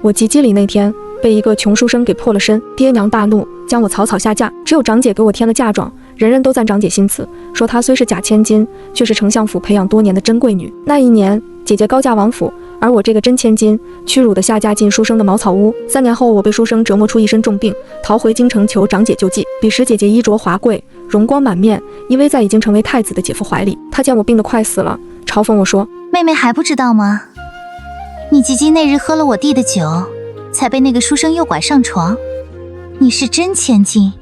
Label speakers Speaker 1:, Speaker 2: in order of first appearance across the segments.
Speaker 1: 我及笄礼那天被一个穷书生给破了身，爹娘大怒，将我草草下嫁。只有长姐给我添了嫁妆，人人都赞长姐心慈，说她虽是假千金，却是丞相府培养多年的珍贵女。那一年，姐姐高嫁王府，而我这个真千金屈辱地下嫁进书生的茅草屋。3年后，我被书生折磨出一身重病，逃回京城求长姐救济。彼时姐姐衣着华贵，容光满面，依偎在已经成为太子的姐夫怀里。她见我病得快死了，嘲讽我说：“
Speaker 2: 妹妹还不知道吗？你吉吉那日喝了我弟的酒，才被那个书生诱拐上床。你是真千金，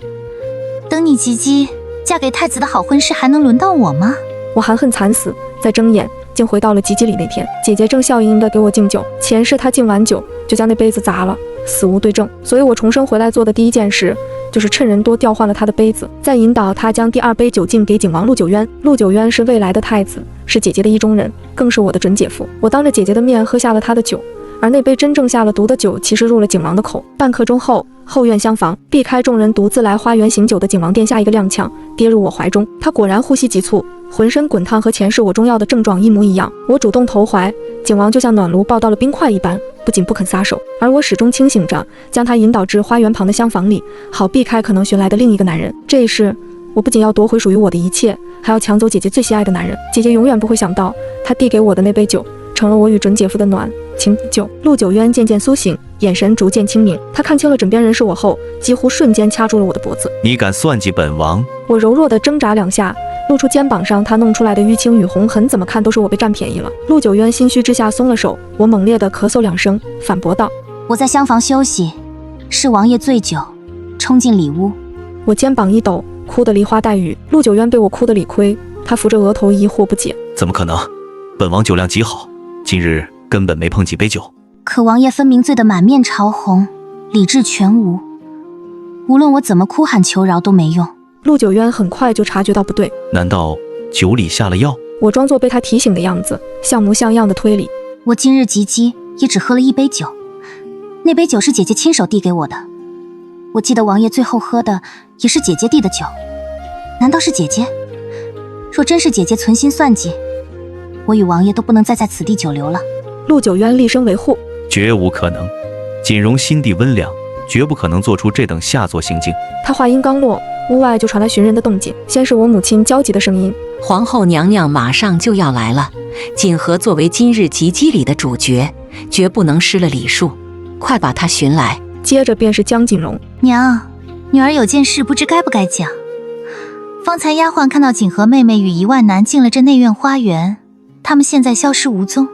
Speaker 2: 等你吉吉嫁给太子的好婚事，还能轮到我吗？”
Speaker 1: 我含恨惨死，在睁眼竟回到了及笄礼那天，姐姐正笑盈盈地给我敬酒。前世她敬完酒就将那杯子砸了，死无对证。所以我重生回来做的第一件事，就是趁人多调换了她的杯子，再引导她将第2杯酒敬给景王陆九渊。陆九渊是未来的太子，是姐姐的意中人，更是我的准姐夫。我当着姐姐的面喝下了他的酒，而那杯真正下了毒的酒，其实入了景王的口。半刻钟后，后院厢房，避开众人独自来花园醒酒的景王殿下一个踉跄，跌入我怀中。他果然呼吸急促，浑身滚烫，和前世我中药的症状一模一样。我主动投怀，景王就像暖炉抱到了冰块一般，不仅不肯撒手，而我始终清醒着，将他引导至花园旁的厢房里，好避开可能寻来的另一个男人。这一世，我不仅要夺回属于我的一切，还要抢走姐姐最心爱的男人。姐姐永远不会想到，她递给我的那杯酒，成了我与准姐夫的暖情酒。陆九渊渐渐苏醒，眼神逐渐清明。他看清了枕边人是我后，几乎瞬间掐住了我的脖子。
Speaker 3: 你敢算计本王？
Speaker 1: 我柔弱地挣扎2下，露出肩膀上他弄出来的淤青与红痕，怎么看都是我被占便宜了。陆九渊心虚之下松了手，我猛烈地咳嗽2声，反驳道：“
Speaker 2: 我在厢房休息，是王爷醉酒，冲进里屋。”
Speaker 1: 我肩膀一抖，哭得梨花带雨。陆九渊被我哭得理亏，他扶着额头疑惑不解：“
Speaker 3: 怎么可能？本王酒量极好，今日根本没碰几杯酒。”
Speaker 2: 可王爷分明醉得满面潮红，理智全无，无论我怎么哭喊求饶都没用。
Speaker 1: 陆九渊很快就察觉到不对，
Speaker 3: 难道酒里下了药？
Speaker 1: 我装作被他提醒的样子，像模像样的推理：“
Speaker 2: 我今日及笄也只喝了1杯酒，那杯酒是姐姐亲手递给我的。我记得王爷最后喝的也是姐姐递的酒，难道是姐姐？若真是姐姐存心算计，我与王爷都不能再在此地久留了。”
Speaker 1: 陆九渊厉声维护：“
Speaker 3: 绝无可能，锦荣心地温良，绝不可能做出这等下作行径。”
Speaker 1: 他话音刚落，屋外就传来寻人的动静，先是我母亲焦急的声音：“
Speaker 4: 皇后娘娘马上就要来了，锦和作为今日及笄礼的主角，绝不能失了礼数，快把她寻来。”
Speaker 1: 接着便是江锦荣：“
Speaker 2: 娘，女儿有件事不知该不该讲。方才丫鬟看到锦和妹妹与1万男进了这内院花园，他们现在消失无踪，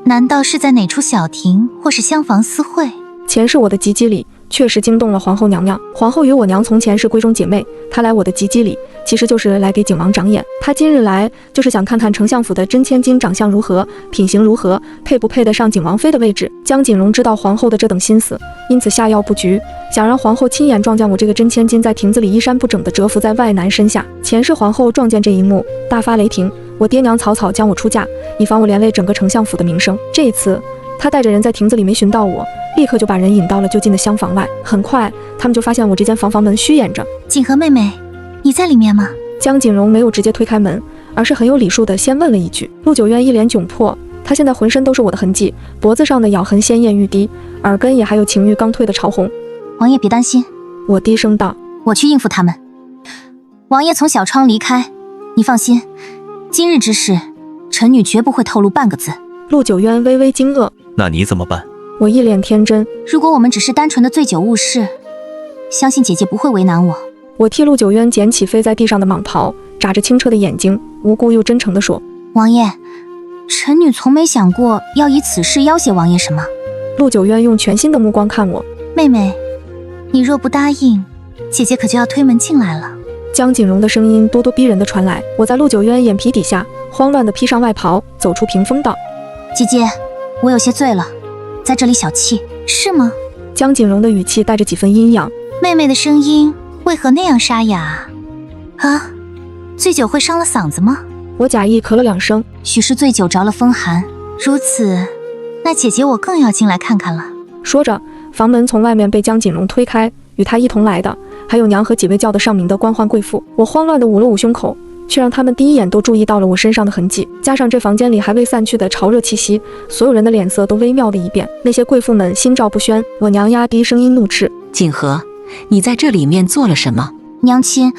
Speaker 2: 难道是在哪处小亭或是厢房私会？”
Speaker 1: 前世我的及笄礼确实惊动了皇后娘娘。皇后与我娘从前是闺中姐妹，她来我的及笄礼其实就是来给景王长眼。她今日来就是想看看丞相府的真千金长相如何，品行如何，配不配得上景王妃的位置。江锦荣知道皇后的这等心思，因此下药布局，想让皇后亲眼撞见我这个真千金在亭子里衣衫不整地蛰伏在外男身下。前世皇后撞见这一幕，大发雷霆，我爹娘草草将我出嫁，以防我连累整个丞相府的名声。这一次他带着人在亭子里没寻到我，立刻就把人引到了就近的厢房外。很快他们就发现我这间房门虚掩着。
Speaker 2: “锦和妹妹，你在里面吗？”
Speaker 1: 江锦荣没有直接推开门，而是很有礼数地先问了一句。陆九渊一脸窘迫，他现在浑身都是我的痕迹，脖子上的咬痕鲜艳欲滴，耳根也还有情欲刚退的潮红。
Speaker 2: “王爷别担心。”
Speaker 1: 我低声道，“
Speaker 2: 我去应付他们。王爷从小窗离开，你放心，今日之事，臣女绝不会透露半个字。”
Speaker 1: 陆九渊微微惊愕：“
Speaker 3: 那你怎么办？”
Speaker 1: 我一脸天真：“
Speaker 2: 如果我们只是单纯的醉酒误事，相信姐姐不会为难我。”
Speaker 1: 我替陆九渊捡起飞在地上的蟒袍，眨着清澈的眼睛，无辜又真诚地说：“
Speaker 2: 王爷，臣女从没想过要以此事要挟王爷什么。”
Speaker 1: 陆九渊用全新的目光看我：“
Speaker 2: 妹妹，你若不答应，姐姐可就要推门进来了。”
Speaker 1: 江锦荣的声音咄咄逼人地传来。我在陆九渊眼皮底下慌乱地披上外袍，走出屏风道：“
Speaker 2: 姐姐，我有些醉了，在这里小憩。”“是吗？”
Speaker 1: 江锦荣的语气带着几分阴阳。
Speaker 2: “妹妹的声音为何那样沙哑啊？醉酒会伤了嗓子吗？”
Speaker 1: 我假意咳了2声：“
Speaker 2: 许是醉酒着了风寒，如此，那姐姐我更要进来看看了。”
Speaker 1: 说着，房门从外面被江锦荣推开，与他一同来的还有娘和几位叫得上名的官宦贵妇。我慌乱地捂了捂胸口，却让他们第一眼都注意到了我身上的痕迹。加上这房间里还未散去的潮热气息，所有人的脸色都微妙的一变。那些贵妇们心照不宣。我娘压低声音怒斥：
Speaker 4: 锦和，你在这里面做了什么？
Speaker 2: 娘亲，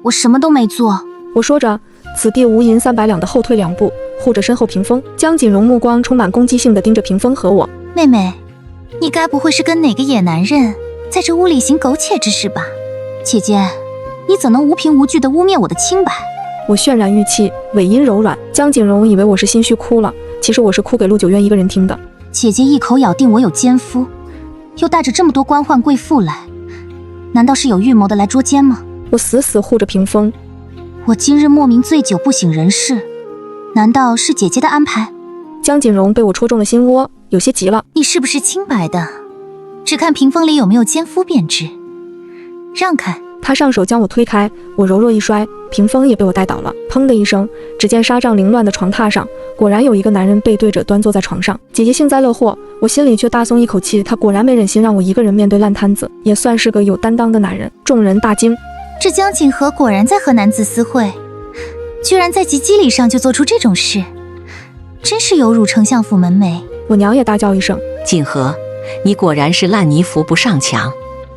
Speaker 2: 我什么都没做。
Speaker 1: 我说着，此地无银300两的后退2步，护着身后屏风。江锦荣目光充满攻击性地盯着屏风和我。
Speaker 2: 妹妹，你该不会是跟哪个野男人在这屋里行苟且之事吧？姐姐，你怎能无凭无据地污蔑我的清白？
Speaker 1: 我渲然欲泣，尾音柔软。江锦荣以为我是心虚哭了，其实我是哭给陆九渊一个人听的。
Speaker 2: 姐姐一口咬定我有奸夫，又带着这么多官宦贵妇来，难道是有预谋的来捉奸吗？
Speaker 1: 我死死护着屏风。
Speaker 2: 我今日莫名醉酒不省人事，难道是姐姐的安排？
Speaker 1: 江锦荣被我戳中了心窝，有些急了。
Speaker 2: 你是不是清白的？只看屏风里有没有奸夫便知。让开！
Speaker 1: 他上手将我推开，我柔弱一摔，屏风也被我带倒了。砰的一声，只见纱帐凌乱的床榻上，果然有一个男人背对着端坐在床上。姐姐幸灾乐祸，我心里却大松一口气。他果然没忍心让我一个人面对烂摊子，也算是个有担当的男人。众人大惊，
Speaker 2: 这江锦和果然在和男子私会，居然在及笄礼上就做出这种事，真是有辱丞相府门楣。
Speaker 1: 我娘也大叫一声：
Speaker 4: 锦和，你果然是烂泥扶不上墙。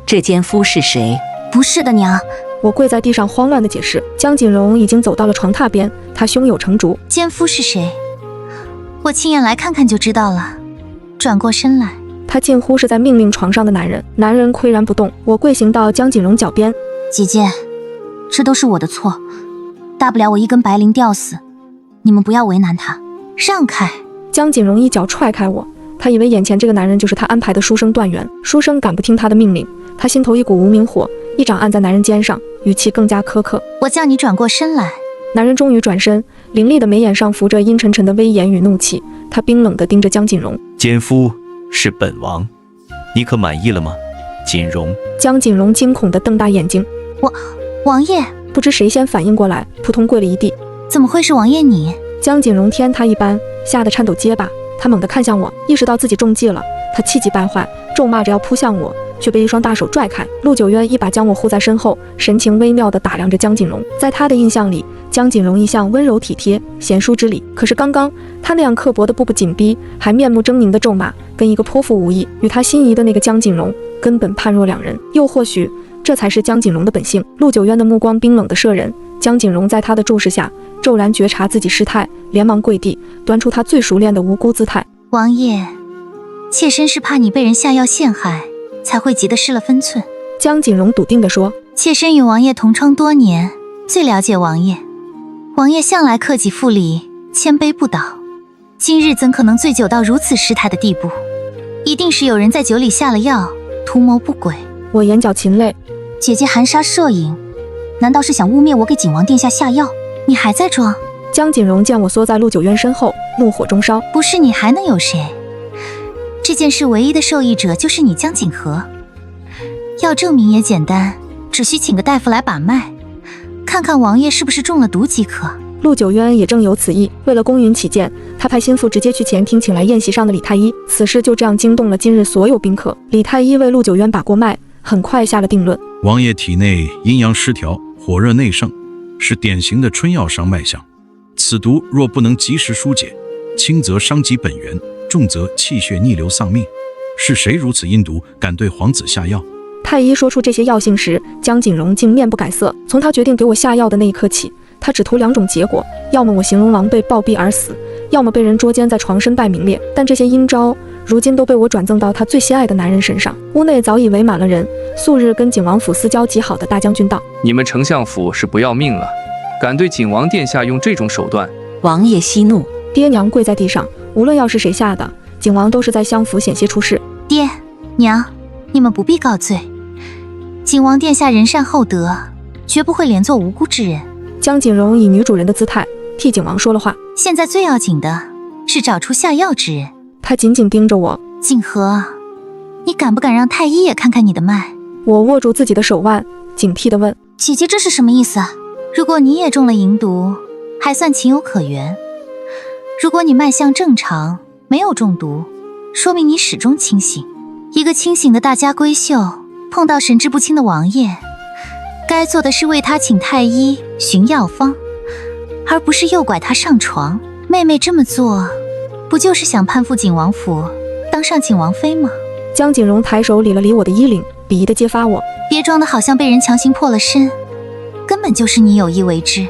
Speaker 4: 这奸夫是谁？
Speaker 2: 不是的，娘。
Speaker 1: 我跪在地上慌乱地解释。江锦荣已经走到了床榻边，他胸有成竹。
Speaker 2: 奸夫是谁？我亲眼来看看就知道了。转过身来，
Speaker 1: 他近乎是在命令床上的男人。男人岿然不动。我跪行到江锦荣脚边：
Speaker 2: 姐姐，这都是我的错，大不了我一根白绫吊死，你们不要为难他。让开！
Speaker 1: 江锦荣一脚踹开我。他以为眼前这个男人就是他安排的书生段源。书生敢不听他的命令，他心头一股无名火，一掌按在男人肩上，语气更加苛刻：
Speaker 2: 我叫你转过身来。
Speaker 1: 男人终于转身，凌厉的眉眼上浮着阴沉沉的威严与怒气。他冰冷地盯着江锦荣：
Speaker 3: 奸夫是本王，你可满意了吗？锦荣。
Speaker 1: 江锦荣惊恐地瞪大眼睛：
Speaker 2: 王爷！
Speaker 1: 不知谁先反应过来，扑通跪了一地。
Speaker 2: 怎么会是王爷你？
Speaker 1: 江锦荣天他一般，吓得颤抖结巴。他猛地看向我，意识到自己中计了，他气急败坏，咒骂着要扑向我，却被一双大手拽开。陆九渊一把将我护在身后，神情微妙地打量着江锦荣。在他的印象里，江锦荣一向温柔体贴、贤淑之礼，可是刚刚他那样刻薄的步步紧逼，还面目狰狞的咒骂，跟一个泼妇无异。与他心仪的那个江锦荣根本判若两人，又或许这才是江锦荣的本性。陆九渊的目光冰冷的摄人，江锦荣在他的注视下骤然觉察自己失态，连忙跪地，端出他最熟练的无辜姿态：
Speaker 2: 王爷，妾身是怕你被人下药陷害，才会急得失了分寸。
Speaker 1: 江锦荣笃定地说：
Speaker 2: 妾身与王爷同窗多年，最了解王爷。王爷向来克己复礼，谦卑不倒，今日怎可能醉酒到如此失态的地步？一定是有人在酒里下了药，图谋不轨。
Speaker 1: 我眼角噙泪，
Speaker 2: 姐姐含沙射影，难道是想污蔑我给景王殿下下药？你还在装？
Speaker 1: 江锦荣见我缩在陆九渊身后，怒火中烧：
Speaker 2: 不是你还能有谁？这件事唯一的受益者就是你江锦和。要证明也简单，只需请个大夫来把脉，看看王爷是不是中了毒即可。
Speaker 1: 陆九渊也正有此意，为了公允起见，他派心腹直接去前厅请来宴席上的李太医。此事就这样惊动了今日所有宾客。李太医为陆九渊把过脉，很快下了定论：
Speaker 5: 王爷体内阴阳失调，火热内盛，是典型的春药伤脉象。此毒若不能及时疏解，轻则伤及本源，重则气血逆流丧命。是谁如此阴毒，敢对皇子下药？
Speaker 1: 太医说出这些药性时，江锦荣竟面不改色。从他决定给我下药的那一刻起，他只图2种结果：要么我形容狼狈暴毙而死，要么被人捉奸在床身败名裂。但这些阴招如今都被我转赠到他最心爱的男人身上。屋内早已围满了人。素日跟景王府私交极好的大将军道：
Speaker 6: 你们丞相府是不要命了，敢对景王殿下用这种手段？
Speaker 4: 王爷息怒。
Speaker 1: 爹娘跪在地上，无论药是谁下的，景王都是在相府险些出事。
Speaker 2: 爹娘，你们不必告罪，景王殿下仁善厚德，绝不会连坐无辜之人。
Speaker 1: 江锦荣以女主人的姿态替景王说了话。
Speaker 2: 现在最要紧的是找出下药之人。
Speaker 1: 他紧紧盯着我：
Speaker 2: 锦和，你敢不敢让太医也看看你的脉？
Speaker 1: 我握住自己的手腕，警惕地问：
Speaker 2: 姐姐这是什么意思？如果你也中了银毒，还算情有可原；如果你脉象正常，没有中毒，说明你始终清醒。一个清醒的大家闺秀碰到神志不清的王爷，该做的是为他请太医寻药方，而不是诱拐她上床。妹妹这么做，不就是想攀附景王府，当上景王妃吗？
Speaker 1: 江锦荣抬手理了理我的衣领，鄙夷地揭发我。
Speaker 2: 别装得好像被人强行破了身，根本就是你有意为之。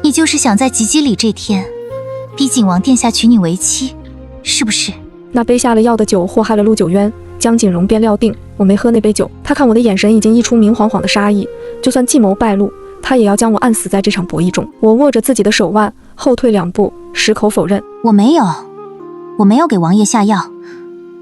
Speaker 2: 你就是想在吉吉里这天，逼景王殿下娶你为妻，是不是？
Speaker 1: 那杯下了药的酒祸害了陆九渊，江锦荣便料定我没喝那杯酒。他看我的眼神已经溢出明晃晃的杀意，就算计谋败露，他也要将我按死在这场博弈中。我握着自己的手腕，后退2步，矢口否认。
Speaker 2: 我没有给王爷下药，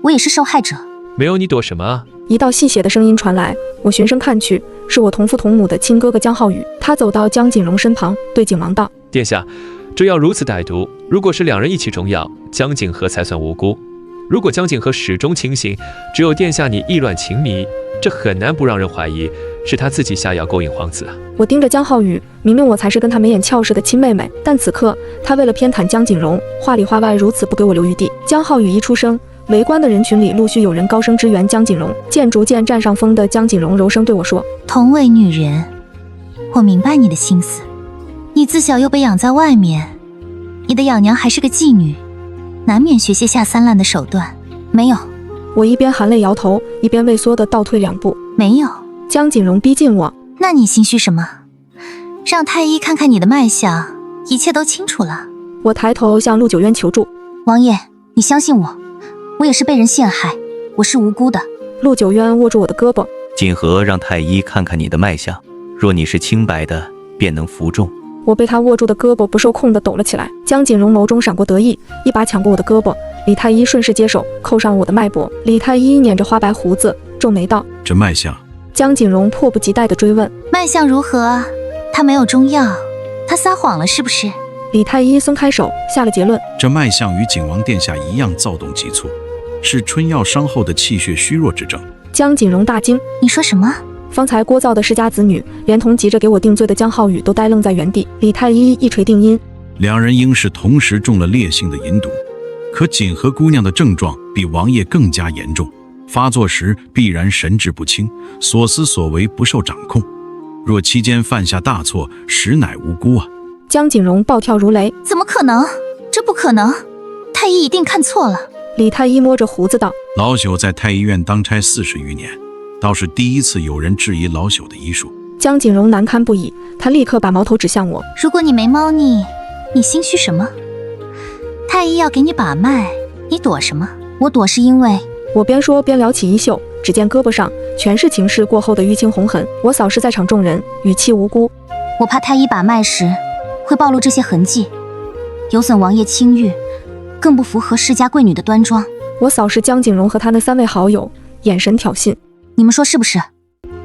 Speaker 2: 我也是受害者。
Speaker 7: 没有，你躲什么啊？
Speaker 1: 一道细血的声音传来，我循声看去，是我同父同母的亲哥哥江浩宇。他走到江锦荣身旁，对景王道：
Speaker 7: 殿下，这药如此歹毒，如果是2人一起中药，江景和才算无辜。如果江景和始终清醒，只有殿下你意乱情迷，这很难不让人怀疑是他自己下药勾引皇子啊。
Speaker 1: 我盯着江浩宇，明明我才是跟他眉眼俏似的亲妹妹，但此刻他为了偏袒江锦荣，话里话外如此不给我留余地。江浩宇一出声，围观的人群里陆续有人高声支援江锦荣。见逐渐占上风的江锦荣柔声对我说：
Speaker 2: 同为女人，我明白你的心思。你自小又被养在外面，你的养娘还是个妓女，难免学些下三滥的手段。没有。
Speaker 1: 我一边含泪摇头，一边畏缩地倒退2步。
Speaker 2: 没有。
Speaker 1: 江锦荣逼近我。
Speaker 2: 那你心虚什么？让太医看看你的脉象，一切都清楚了。
Speaker 1: 我抬头向陆九渊求助。
Speaker 2: 王爷，你相信我，我也是被人陷害，我是无辜的。
Speaker 1: 陆九渊握住我的胳膊。
Speaker 3: 锦和让太医看看你的脉象，若你是清白的，便能服众。
Speaker 1: 我被他握住的胳膊不受控地抖了起来。江锦荣眸中闪过得意，一把抢过我的胳膊。李太医顺势接手，扣上我的脉搏。李太医捻着花白胡子，皱眉道：
Speaker 5: 这脉象。
Speaker 1: 江锦荣迫不及待地追问：
Speaker 2: 脉象如何？他没有中药，他撒谎了是不是？
Speaker 1: 李太医松开手，下了结论：
Speaker 5: 这脉象与景王殿下一样躁动急促，是春药伤后的气血虚弱之症。
Speaker 1: 江锦荣大惊：
Speaker 2: 你说什么？
Speaker 1: 方才聒噪的世家子女，连同急着给我定罪的江浩宇都呆愣在原地。李太医一锤定音
Speaker 5: ：2人应是同时中了烈性的银毒，可锦和姑娘的症状比王爷更加严重，发作时必然神志不清，所思所为不受掌控。若期间犯下大错，实乃无辜啊！
Speaker 1: 江锦荣暴跳如雷：
Speaker 2: 怎么可能？这不可能！太医一定看错了。
Speaker 1: 李太医摸着胡子道：
Speaker 5: 老朽在太医院当差40余年，倒是第一次有人质疑老朽的医术。
Speaker 1: 江锦荣难堪不已，他立刻把矛头指向我。
Speaker 2: 如果你没猫腻，你心虚什么？太医要给你把脉，你躲什么？我躲是因为……
Speaker 1: 我边说边撩起衣袖，只见胳膊上全是情势过后的淤青红痕。我扫视在场众人，语气无辜：
Speaker 2: 我怕太医把脉时会暴露这些痕迹，有损王爷清誉，更不符合世家贵女的端庄。
Speaker 1: 我扫视江锦荣和他那3位好友，眼神挑衅：
Speaker 2: 你们说是不是？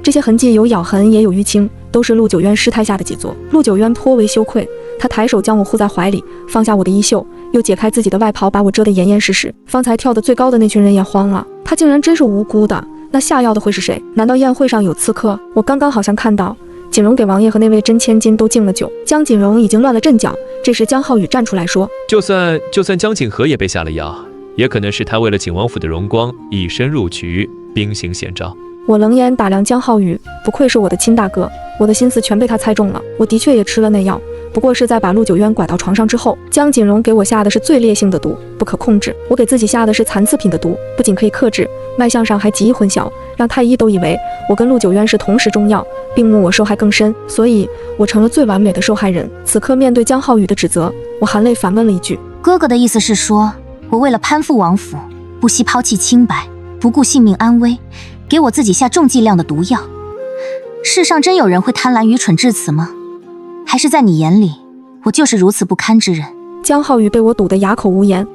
Speaker 1: 这些痕迹有咬痕，也有淤青，都是陆九渊失态下的杰作。陆九渊颇为羞愧，他抬手将我护在怀里，放下我的衣袖，又解开自己的外袍，把我遮得严严实实。方才跳得最高的那群人也慌了，他竟然真是无辜的。那下药的会是谁？难道宴会上有刺客？我刚刚好像看到锦荣给王爷和那位真千金都敬了酒。江锦荣已经乱了阵脚。这时江浩宇站出来说：
Speaker 7: 就算江景和也被下了药，也可能是他为了景王府的荣光，以身入局，兵行险招。
Speaker 1: 我冷眼打量江浩宇，不愧是我的亲大哥，我的心思全被他猜中了。我的确也吃了那药，不过是在把陆九渊拐到床上之后。江锦荣给我下的是最烈性的毒，不可控制；我给自己下的是残次品的毒，不仅可以克制，脉象上还极易混淆，让太医都以为我跟陆九渊是同时中药，并目我受害更深，所以我成了最完美的受害人。此刻面对江浩宇的指责，我含泪反问了一句：
Speaker 2: 哥哥的意思是说，我为了攀附王府，不惜抛弃清白，不顾性命安危，给我自己下重剂量的毒药。世上真有人会贪婪愚蠢至此吗？还是在你眼里，我就是如此不堪之人？
Speaker 1: 江浩宇被我堵得哑口无言。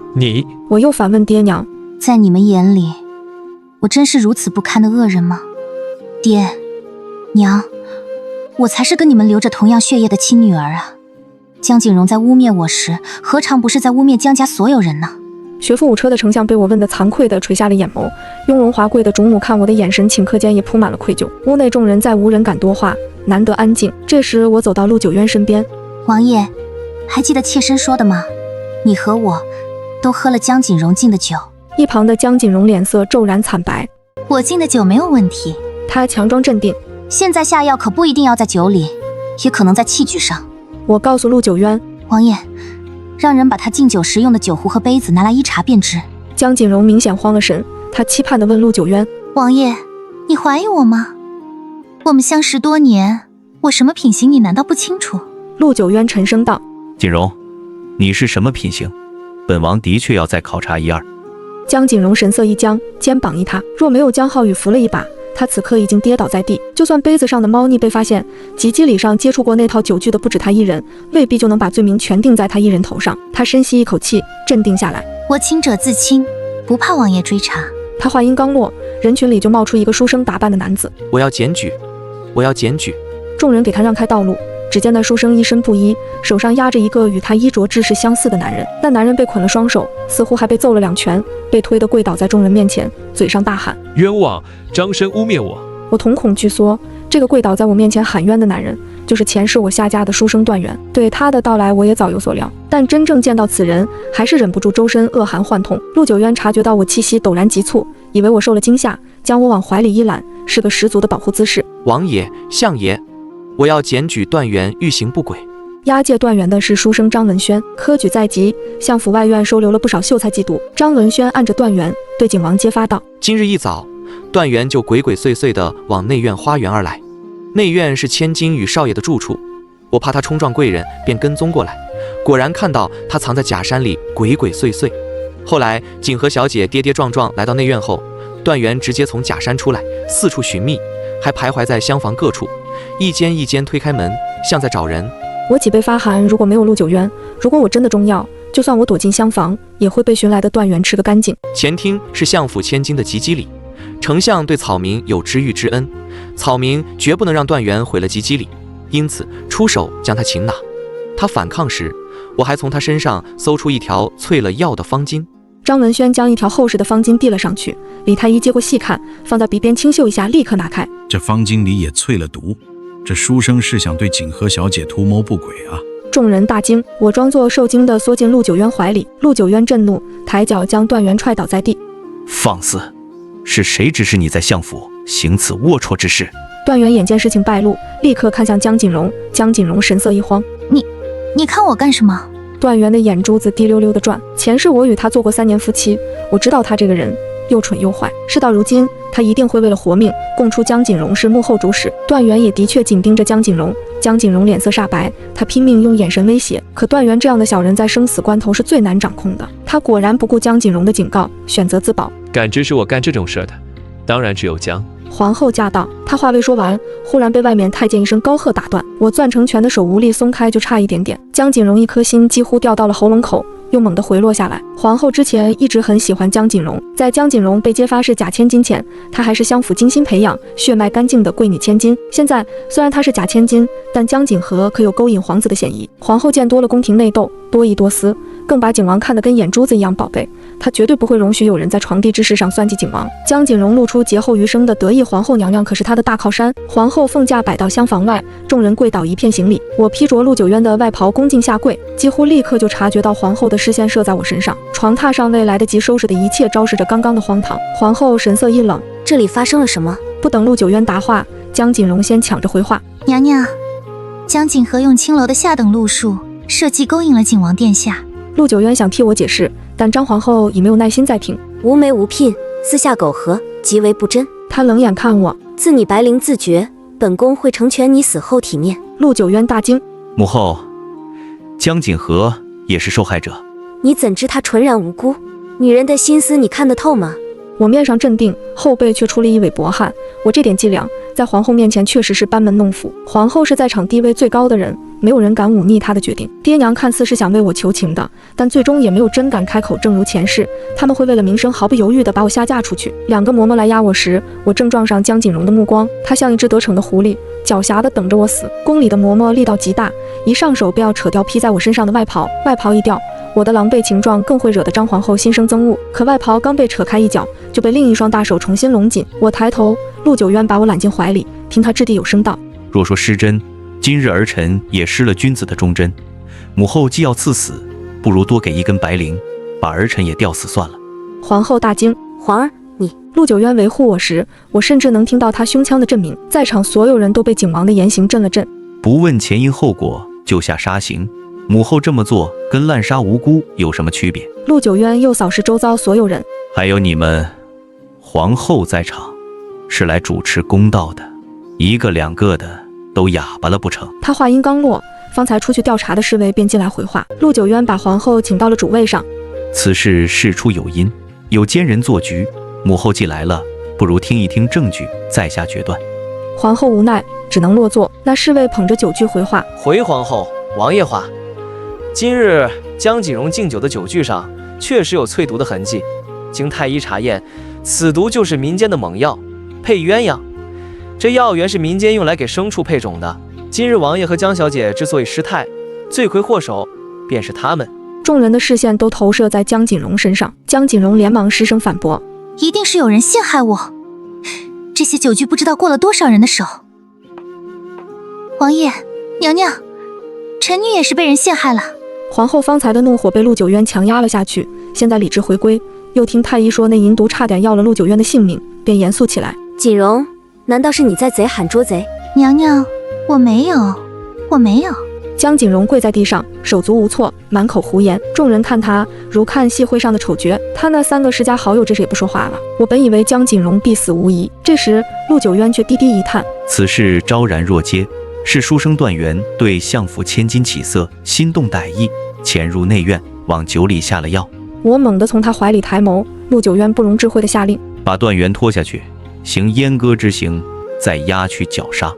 Speaker 1: 我又反问爹娘：
Speaker 2: 在你们眼里，我真是如此不堪的恶人吗？爹娘，我才是跟你们流着同样血液的亲女儿啊！江景荣在污蔑我时，何尝不是在污蔑江家所有人呢？
Speaker 1: 学富五车的丞相被我问得惭愧地垂下了眼眸，雍容华贵的主母看我的眼神顷刻间也铺满了愧疚。屋内众人再无人敢多话，难得安静。这时我走到陆九渊身边：
Speaker 2: 王爷，还记得妾身说的吗？你和我都喝了江锦荣敬的酒。
Speaker 1: 一旁的江锦荣脸色骤然惨白：
Speaker 2: 我敬的酒没有问题。
Speaker 1: 他强装镇定：
Speaker 2: 现在下药可不一定要在酒里，也可能在器具上。
Speaker 1: 我告诉陆九渊，
Speaker 2: 王爷，让人把他敬酒时用的酒壶和杯子拿来一查便知。
Speaker 1: 江锦荣明显慌了神，他期盼地问陆九渊，
Speaker 2: 王爷，你怀疑我吗？我们相识多年，我什么品行你难道不清楚？
Speaker 1: 陆九渊沉声道，
Speaker 3: 锦荣，你是什么品行？本王的确要再考察一二。
Speaker 1: 江锦荣神色一僵，肩膀一塌，若没有江浩宇扶了一把，他此刻已经跌倒在地。就算杯子上的猫腻被发现，吉吉里上接触过那套酒具的不止他一人，未必就能把罪名全定在他一人头上。他深吸一口气，镇定下来。
Speaker 2: 我清者自清，不怕王爷追查。
Speaker 1: 他话音刚落，人群里就冒出一个书生打扮的男子，
Speaker 8: 我要检举，我要检举。
Speaker 1: 众人给他让开道路。只见那书生一身布衣，手上压着一个与他衣着制式相似的男人。那男人被捆了双手，似乎还被揍了2拳，被推得跪倒在众人面前，嘴上大喊
Speaker 7: 冤枉！张生污蔑我！
Speaker 1: 我瞳孔剧缩，这个跪倒在我面前喊冤的男人，就是前世我下家的书生段源。对他的到来我也早有所料，但真正见到此人，还是忍不住周身恶寒患痛。陆九渊察觉到我气息陡然急促，以为我受了惊吓，将我往怀里一揽，是个十足的保护姿势。
Speaker 8: 王爷、相爷，我要检举段源欲行不轨。
Speaker 1: 押解段源的是书生张文轩，科举在即，相府外院收留了不少秀才嫉妒。张文轩按着段源对景王揭发道：
Speaker 8: 今日一早，段源就鬼鬼祟祟地往内院花园而来。内院是千金与少爷的住处，我怕他冲撞贵人，便跟踪过来。果然看到他藏在假山里，鬼鬼祟祟。后来景和小姐跌跌撞撞来到内院后，段源直接从假山出来，四处寻觅，还徘徊在厢房各处，一间一间推开门，像在找人。
Speaker 1: 我脊背发寒，如果没有陆九渊，如果我真的中药，就算我躲进厢房，也会被寻来的段源吃个干净。
Speaker 8: 前厅是相府千金的吉吉里，丞相对草民有知遇之恩，草民绝不能让段源毁了吉吉里，因此出手将他擒拿。他反抗时，我还从他身上搜出一条淬了药的方巾。
Speaker 1: 张文轩将一条厚实的方巾递了上去，李太医接过细看，放在鼻边轻嗅一下，立刻拿开。
Speaker 5: 这方巾里也淬了毒，这书生是想对景和小姐图谋不轨啊！
Speaker 1: 众人大惊，我装作受惊地缩进陆九渊怀里。陆九渊震怒，抬脚将段源踹倒在地。
Speaker 3: 放肆！是谁指使你在相府行此龌龊之事？
Speaker 1: 段源眼见事情败露，立刻看向江锦荣。江锦荣神色一慌，
Speaker 2: 你看我干什么？
Speaker 1: 段源的眼珠子滴溜溜地转。前世我与他做过3年夫妻，我知道他这个人又蠢又坏。事到如今，他一定会为了活命供出江锦荣是幕后主使。段源也的确紧盯着江锦荣，江锦荣脸色煞白，他拼命用眼神威胁。可段源这样的小人在生死关头是最难掌控的。他果然不顾江锦荣的警告，选择自保。
Speaker 7: 敢指使我干这种事的，当然只有江
Speaker 1: 皇后驾到。他话未说完，忽然被外面太监一声高喝打断。我攥成拳的手无力松开，就差一点点。江锦荣一颗心几乎掉到了喉咙口，又猛地回落下来。皇后之前一直很喜欢江锦荣，在江锦荣被揭发是假千金前，她还是相府精心培养、血脉干净的贵女千金。现在虽然她是假千金，但江锦和可有勾引皇子的嫌疑。皇后见多了宫廷内斗，多疑多思，更把景王看得跟眼珠子一样宝贝。她绝对不会容许有人在床笫之事上算计景王。江锦荣露出劫后余生的得意，皇后娘娘可是她的大靠山。皇后奉驾摆到厢房外，众人跪倒一片行礼。我披着陆九渊的外袍恭敬下跪，几乎立刻就察觉到皇后的视线射在我身上。床榻上未来得及收拾的一切，昭示着刚刚的荒唐。皇后神色一冷，
Speaker 2: 这里发生了什么？
Speaker 1: 不等陆九渊答话，江锦荣先抢着回话：
Speaker 2: 娘娘，江锦和用青楼的下等路数设计勾引了景王殿下。
Speaker 1: 陆九渊想替我解释，但张皇后已没有耐心再听。
Speaker 9: 无媒无聘，私下苟合，极为不贞。
Speaker 1: 她冷眼看我，
Speaker 9: 自你白绫自绝，本宫会成全你死后体面。
Speaker 1: 陆九渊大惊，
Speaker 3: 母后，江锦和也是受害者。
Speaker 9: 你怎知她纯然无辜？女人的心思你看得透吗？
Speaker 1: 我面上镇定，后背却出了一尾薄汗。我这点伎俩，在皇后面前确实是班门弄斧。皇后是在场地位最高的人，没有人敢忤逆她的决定。爹娘看似是想为我求情的，但最终也没有真敢开口。正如前世，他们会为了名声毫不犹豫地把我下嫁出去。2个嬷嬷来压我时，我正撞上江锦荣的目光，他像一只得逞的狐狸，狡黠地等着我死。宫里的嬷嬷力道极大，一上手便要扯掉披在我身上的外袍，外袍一掉，我的狼狈情状更会惹得张皇后心生憎恶。可外袍刚被扯开一角，就被另一双大手重新拢紧。我抬头，陆九渊把我揽进怀里，听他掷地有声道：
Speaker 3: 若说失贞，今日儿臣也失了君子的忠贞。母后既要赐死，不如多给一根白绫，把儿臣也吊死算了。
Speaker 1: 皇后大惊，
Speaker 9: 皇儿，你……
Speaker 1: 陆九渊维护我时，我甚至能听到他胸腔的震鸣。在场所有人都被景王的言行震了震。
Speaker 3: 不问前因后果，就下杀刑。母后这么做跟滥杀无辜有什么区别？
Speaker 1: 陆九渊又扫视周遭所有人，
Speaker 3: 还有你们，皇后在场，是来主持公道的，一个两个的都哑巴了不成？
Speaker 1: 他话音刚落，方才出去调查的侍卫便进来回话。陆九渊把皇后请到了主位上。
Speaker 3: 此事事出有因，有奸人做局，母后既来了，不如听一听证据，再下决断。
Speaker 1: 皇后无奈，只能落座。那侍卫捧着酒具回话：
Speaker 10: 回皇后，王爷话，今日江锦荣敬酒的酒具上确实有淬毒的痕迹，经太医查验，此毒就是民间的猛药，配鸳鸯。这药原是民间用来给牲畜配种的。今日王爷和江小姐之所以失态，罪魁祸首便是他们。
Speaker 1: 众人的视线都投射在江锦荣身上。江锦荣连忙失声反驳：
Speaker 2: 一定是有人陷害我，这些酒具不知道过了多少人的手。王爷，娘娘，臣女也是被人陷害了。
Speaker 1: 皇后方才的怒火被陆九渊强压了下去，现在理智回归，又听太医说那银毒差点要了陆九渊的性命，便严肃起来。
Speaker 9: 锦荣，难道是你在贼喊捉贼？
Speaker 2: 娘娘，我没有。
Speaker 1: 江锦荣跪在地上，手足无措，满口胡言。众人看他如看戏会上的丑角，他那3个世家好友这时也不说话了。我本以为江锦荣必死无疑，这时陆九渊却低低一叹：
Speaker 3: 此事昭然若揭，是书生段源对相府千金起色，心动歹意，潜入内院，往酒里下了药。
Speaker 1: 我猛地从他怀里抬眸，陆九渊不容置喙地下令：
Speaker 3: 把段源拖下去，行阉割之刑，再押去绞杀。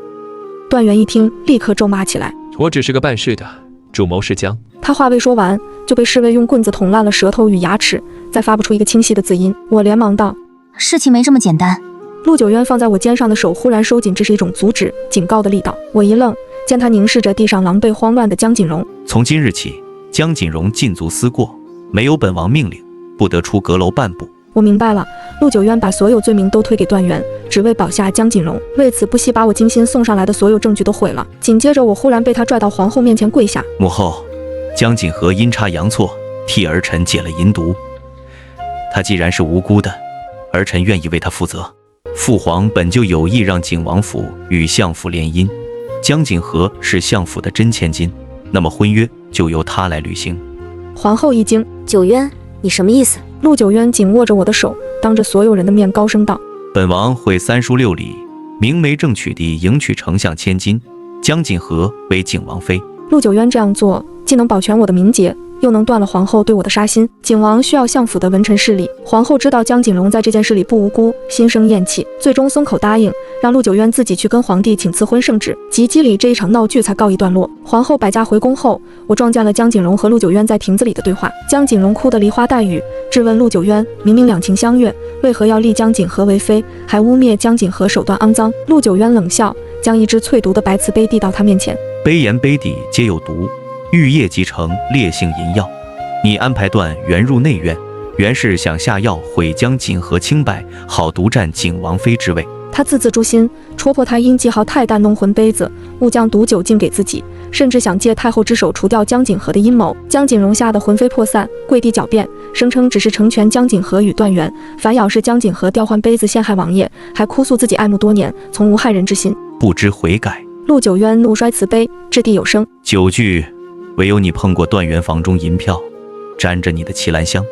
Speaker 1: 段源一听，立刻咒骂起来：
Speaker 7: 我只是个办事的，主谋是江。
Speaker 1: 他话未说完，就被侍卫用棍子捅烂了舌头与牙齿，再发不出一个清晰的字音。我连忙道：
Speaker 2: 事情没这么简单。
Speaker 1: 陆九渊放在我肩上的手忽然收紧，这是一种阻止、警告的力道。我一愣，见他凝视着地上狼狈慌乱的江锦荣。
Speaker 3: 从今日起，江锦荣禁足思过，没有本王命令，不得出阁楼半步。
Speaker 1: 我明白了，陆九渊把所有罪名都推给段源，只为保下江锦荣，为此不惜把我精心送上来的所有证据都毁了。紧接着我忽然被他拽到皇后面前跪下：
Speaker 3: 母后，江锦和阴差阳错替儿臣解了银毒，他既然是无辜的，儿臣愿意为他负责。父皇本就有意让景王府与相府联姻，江锦和是相府的真千金，那么婚约就由他来履行。
Speaker 1: 皇后一惊：
Speaker 9: 九渊，你什么意思？
Speaker 1: 陆九渊紧握着我的手，当着所有人的面高声道：
Speaker 3: 本王会3书6礼，明媒正娶地迎娶丞相千金，江锦和为景王妃。
Speaker 1: 陆九渊这样做，既能保全我的名节，又能断了皇后对我的杀心。景王需要相府的文臣势力，皇后知道江锦荣在这件事里不无辜，心生厌弃，最终松口答应，让陆九渊自己去跟皇帝请赐婚圣旨。及笄里这一场闹剧才告一段落。皇后摆驾回宫后，我撞见了江锦荣和陆九渊在亭子里的对话。江锦荣哭得梨花带雨，质问陆九渊：明明两情相悦，为何要立江锦和为妃，还污蔑江锦和手段肮脏？陆九渊冷笑，将一只淬毒的白瓷杯递到他面前：
Speaker 3: 杯沿杯底皆有毒，玉液即成烈性淫药。你安排段源入内院，原是想下药毁江锦和清白，好独占景王妃之位。
Speaker 1: 他字字诛心，戳破他因记号太淡弄混杯子，误将毒酒敬给自己，甚至想借太后之手除掉江锦和的阴谋。江锦荣吓得魂飞魄散，跪地狡辩，声称只是成全江锦和与段源，反咬是江锦和调换杯子陷害王爷，还哭诉自己爱慕多年，从无害人之心，
Speaker 3: 不知悔改。
Speaker 1: 陆九渊怒摔瓷杯，掷地有声：
Speaker 3: 酒具唯有你碰过段源房中银票，沾着你的奇兰香，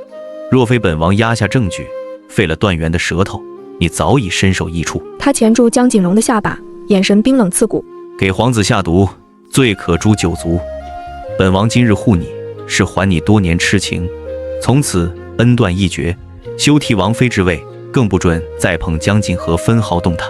Speaker 3: 若非本王压下证据，废了段源的舌头，你早已身首异处。
Speaker 1: 他钳住江锦荣的下巴，眼神冰冷刺骨：
Speaker 3: 给皇子下毒，罪可诛九族。本王今日护你，是还你多年痴情，从此恩断义绝，休替王妃之位，更不准再碰江锦和分毫动他，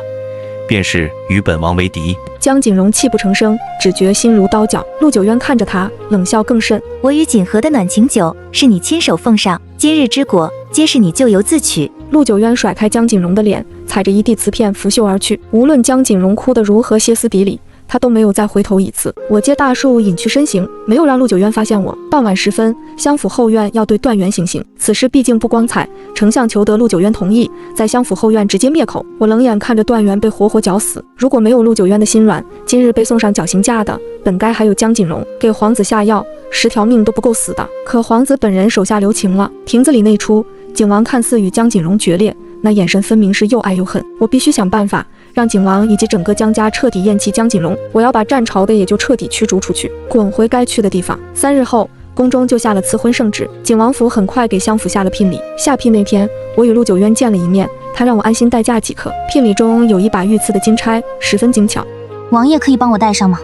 Speaker 3: 便是与本王为敌。
Speaker 1: 江锦荣泣不成声，只觉心如刀绞。陆九渊看着他，冷笑更甚：
Speaker 11: 我与锦和的暖情酒是你亲手奉上，今日之果皆是你咎由自取。
Speaker 1: 陆九渊甩开江锦荣的脸，踩着一地瓷片拂袖而去。无论江锦荣哭得如何歇斯底里，他都没有再回头一次。我借大树隐去身形，没有让陆九渊发现我。傍晚时分，相府后院要对段源行刑，此事毕竟不光彩，丞相求得陆九渊同意，在相府后院直接灭口。我冷眼看着段源被活活绞死。如果没有陆九渊的心软，今日被送上绞刑架的本该还有江锦荣。给皇子下药，10条命都不够死的。可皇子本人手下留情了。亭子里那出，景王看似与江锦荣决裂，那眼神分明是又爱又恨。我必须想办法让景王以及整个江家彻底厌弃江锦荣，我要把战朝的也就彻底驱逐出去，滚回该去的地方。3日后，宫中就下了赐婚圣旨，景王府很快给相府下了聘礼。下聘那天，我与陆九渊见了一面，他让我安心待嫁即可。聘礼中有一把御赐的金钗，十分精巧。
Speaker 2: 王爷可以帮我戴上吗？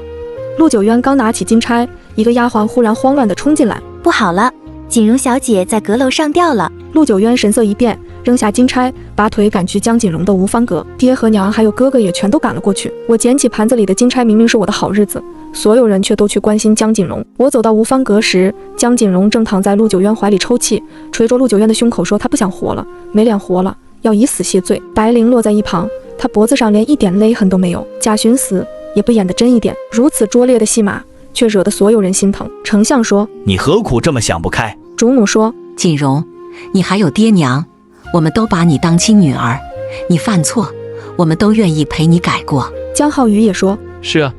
Speaker 1: 陆九渊刚拿起金钗，一个丫鬟忽然慌乱地冲进来，
Speaker 11: 不好了，锦荣小姐在阁楼上吊了。
Speaker 1: 陆九渊神色一变，扔下金钗，把腿赶去江锦荣的无芳阁。爹和娘还有哥哥也全都赶了过去。我捡起盘子里的金钗，明明是我的好日子，所有人却都去关心江锦荣。我走到无芳阁时，江锦荣正躺在陆九渊怀里抽泣，捶着陆九渊的胸口说他不想活了，没脸活了，要以死谢罪。白绫落在一旁，他脖子上连一点勒痕都没有。贾寻死也不演得真一点，如此拙劣的戏码却惹得所有人心疼。丞相说，
Speaker 3: 你何苦这么想不开？
Speaker 1: 主母说，
Speaker 4: 锦荣，你还有爹娘，我们都把你当亲女儿，你犯错，我们都愿意陪你改过。
Speaker 1: 江浩宇也说，
Speaker 7: 是啊，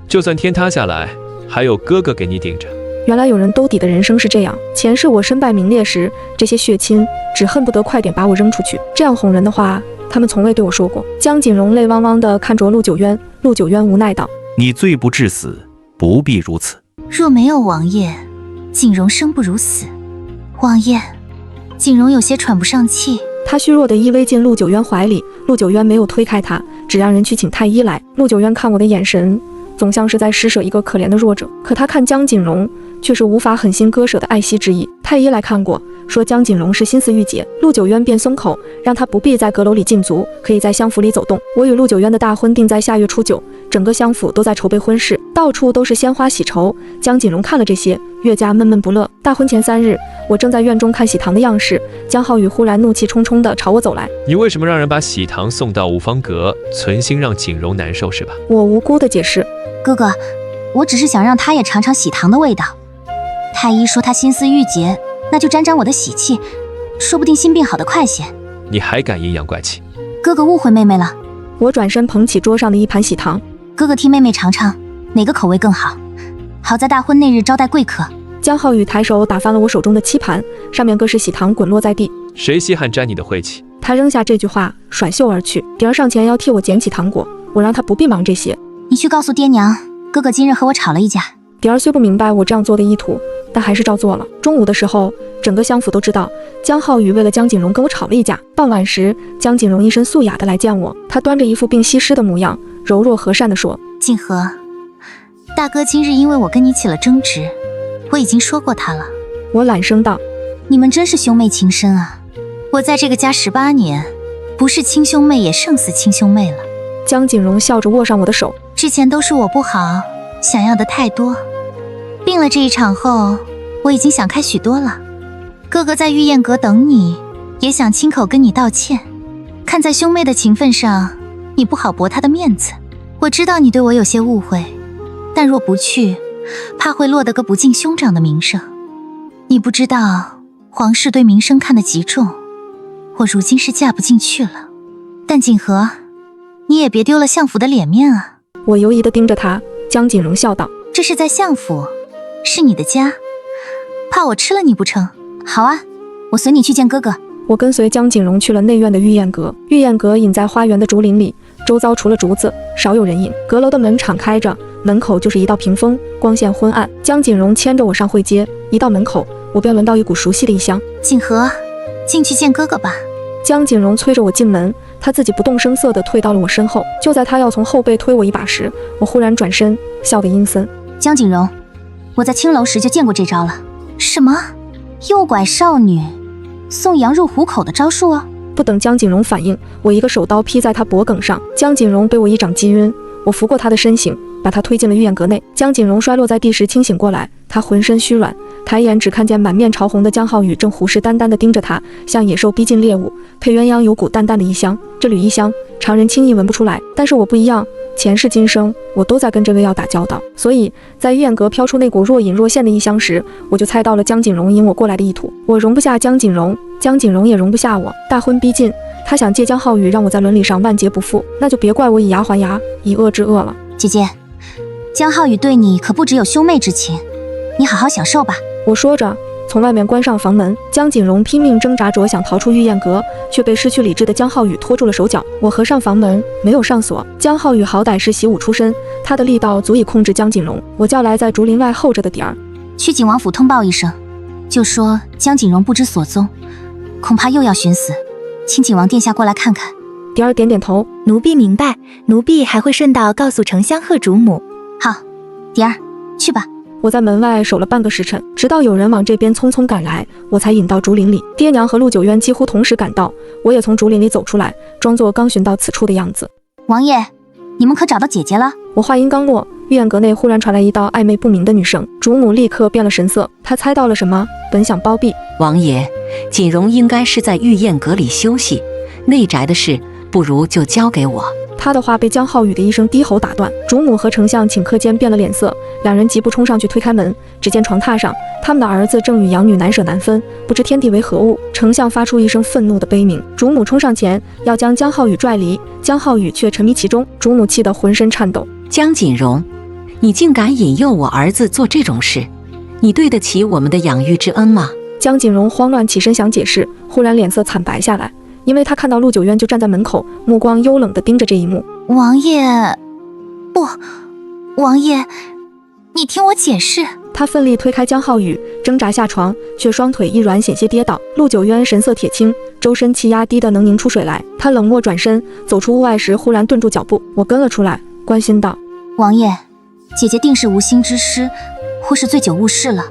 Speaker 7: 就算天塌下来，还有哥哥给你顶着。
Speaker 1: 原来有人兜底的人生是这样。前世我身败名裂时，这些血亲只恨不得快点把我扔出去，这样哄人的话他们从未对我说过。江锦荣泪汪汪地看着陆九渊，陆九渊无奈道，
Speaker 3: 你罪不至死，不必如此。
Speaker 2: 若没有王爷，锦荣生不如死。王爷，锦荣有些喘不上气。
Speaker 1: 他虚弱地依偎进陆九渊怀里，陆九渊没有推开他，只让人去请太医来。陆九渊看我的眼神总像是在施舍一个可怜的弱者，可他看江锦荣却是无法狠心割舍的爱惜之意。太医来看过，说江锦荣是心思郁结，陆九渊便松口，让他不必在阁楼里禁足，可以在相府里走动。我与陆九渊的大婚定在下月初9，整个相府都在筹备婚事，到处都是鲜花喜绸。江锦荣看了这些，越加闷闷不乐。大婚前3日，我正在院中看喜堂的样式，江浩宇忽然怒气冲冲地朝我走来。
Speaker 7: 你为什么让人把喜堂送到无芳阁，存心让锦荣难受是吧？
Speaker 1: 我无辜地解释，
Speaker 2: 哥哥，我只是想让他也尝尝喜糖的味道。太医说他心思郁结，那就沾沾我的喜气，说不定心病好得快些。
Speaker 7: 你还敢阴阳怪气？
Speaker 2: 哥哥误会妹妹了。
Speaker 1: 我转身捧起桌上的一盘喜糖，
Speaker 2: 哥哥替妹妹尝尝哪个口味更好，好在大婚那日招待贵客。
Speaker 1: 江浩宇抬手打翻了我手中的漆盘，上面各式喜糖滚落在地。
Speaker 7: 谁稀罕沾你的晦气？
Speaker 1: 他扔下这句话，甩袖而去。蝶儿上前要替我捡起糖果，我让他不必忙这些。
Speaker 2: 你去告诉爹娘，哥哥今日和我吵了一架。
Speaker 1: 蝶儿虽不明白我这样做的意图，但还是照做了。中午的时候，整个相府都知道江浩宇为了江锦荣跟我吵了一架。傍晚时，江锦荣一身素雅的来见我，他端着一副病西施的模样，柔弱和善地说，
Speaker 2: 锦和，大哥今日因为我跟你起了争执，我已经说过他了。
Speaker 1: 我懒声道，
Speaker 2: 你们真是兄妹情深啊，我在这个家18年，不是亲兄妹也胜似亲兄妹了。
Speaker 1: 江锦荣笑着握上我的手，
Speaker 2: 之前都是我不好，想要的太多，病了这一场后，我已经想开许多了。哥哥在御宴阁等你，也想亲口跟你道歉，看在兄妹的情分上，你不好驳他的面子。我知道你对我有些误会，但若不去，怕会落得个不敬兄长的名声。你不知道皇室对名声看得极重，我如今是嫁不进去了。但锦和，你也别丢了相府的脸面啊。
Speaker 1: 我犹疑地盯着他，江锦荣笑道，
Speaker 2: 这是在相府，是你的家，怕我吃了你不成？好啊，我随你去见哥哥。
Speaker 1: 我跟随江锦荣去了内院的御宴阁。御宴阁隐在花园的竹林里，周遭除了竹子，少有人影。阁楼的门敞开着，门口就是一道屏风，光线昏暗。江锦荣牵着我上会阶，一到门口，我便闻到一股熟悉的异香。
Speaker 2: 锦和，进去见哥哥吧。
Speaker 1: 江锦荣催着我进门，他自己不动声色地退到了我身后。就在他要从后背推我一把时，我忽然转身，笑得阴森。
Speaker 2: 江锦荣，我在青楼时就见过这招了。什么？诱拐少女，送羊入虎口的招数啊！
Speaker 1: 不等江锦荣反应，我一个手刀劈在他脖颈上，江锦荣被我一掌击晕。我扶过他的身形，把他推进了御宴阁内。江锦荣摔落在地时清醒过来，他浑身虚软，抬眼只看见满面潮红的江浩宇正虎视眈眈地盯着他，像野兽逼近猎物。配鸳鸯有股淡淡的异香，这缕异香常人轻易闻不出来，但是我不一样，前世今生我都在跟这味药打交道，所以在御宴阁飘出那股若隐若现的异香时，我就猜到了江锦荣引我过来的意图。我容不下江锦荣，江锦荣也容不下我。大婚逼近，他想借江浩宇让我在伦理上万劫不复，那就别怪我以牙还牙，以恶制恶了。
Speaker 2: 姐姐，江浩宇对你可不只有兄妹之情，你好好享受吧。
Speaker 1: 我说着从外面关上房门。江锦荣拼命挣扎着想逃出御宴阁，却被失去理智的江浩宇拖住了手脚。我合上房门，没有上锁。江浩宇好歹是习武出身，他的力道足以控制江锦荣。我叫来在竹林外候着的蝶儿，
Speaker 2: 去景王府通报一声，就说江锦荣不知所踪，恐怕又要寻死，请景王殿下过来看看。
Speaker 1: 蝶儿点点头，
Speaker 11: 奴婢明白，奴婢还会顺道告诉丞相和主母。
Speaker 2: 好，蝶儿，去吧。
Speaker 1: 我在门外守了半个时辰，直到有人往这边匆匆赶来，我才引到竹林里。爹娘和陆九渊几乎同时赶到，我也从竹林里走出来，装作刚寻到此处的样子。
Speaker 2: 王爷，你们可找到姐姐了？
Speaker 1: 我话音刚落，御宴阁内忽然传来一道暧昧不明的女声，主母立刻变了神色，她猜到了什么，本想包庇。
Speaker 4: 王爷，锦荣应该是在御宴阁里休息，内宅的事不如就交给我。
Speaker 1: 他的话被江浩宇的一声低吼打断，主母和丞相顷刻间变了脸色，两人急步冲上去推开门，只见床榻上，他们的儿子正与养女难舍难分，不知天地为何物。丞相发出一声愤怒的悲鸣，主母冲上前要将江浩宇拽离，江浩宇却沉迷其中，主母气得浑身颤抖。
Speaker 4: 江锦荣，你竟敢引诱我儿子做这种事，你对得起我们的养育之恩吗？
Speaker 1: 江锦荣慌乱起身想解释，忽然脸色惨白下来，因为他看到陆九渊就站在门口，目光幽冷地盯着这一幕。
Speaker 2: 王爷，不，王爷，你听我解释。
Speaker 1: 他奋力推开江浩宇，挣扎下床，却双腿一软，险些跌倒。陆九渊神色铁青，周身气压低得能凝出水来。他冷漠转身，走出屋外时忽然顿住脚步。我跟了出来，关心道：
Speaker 2: 王爷，姐姐定是无心之失，或是醉酒误事了。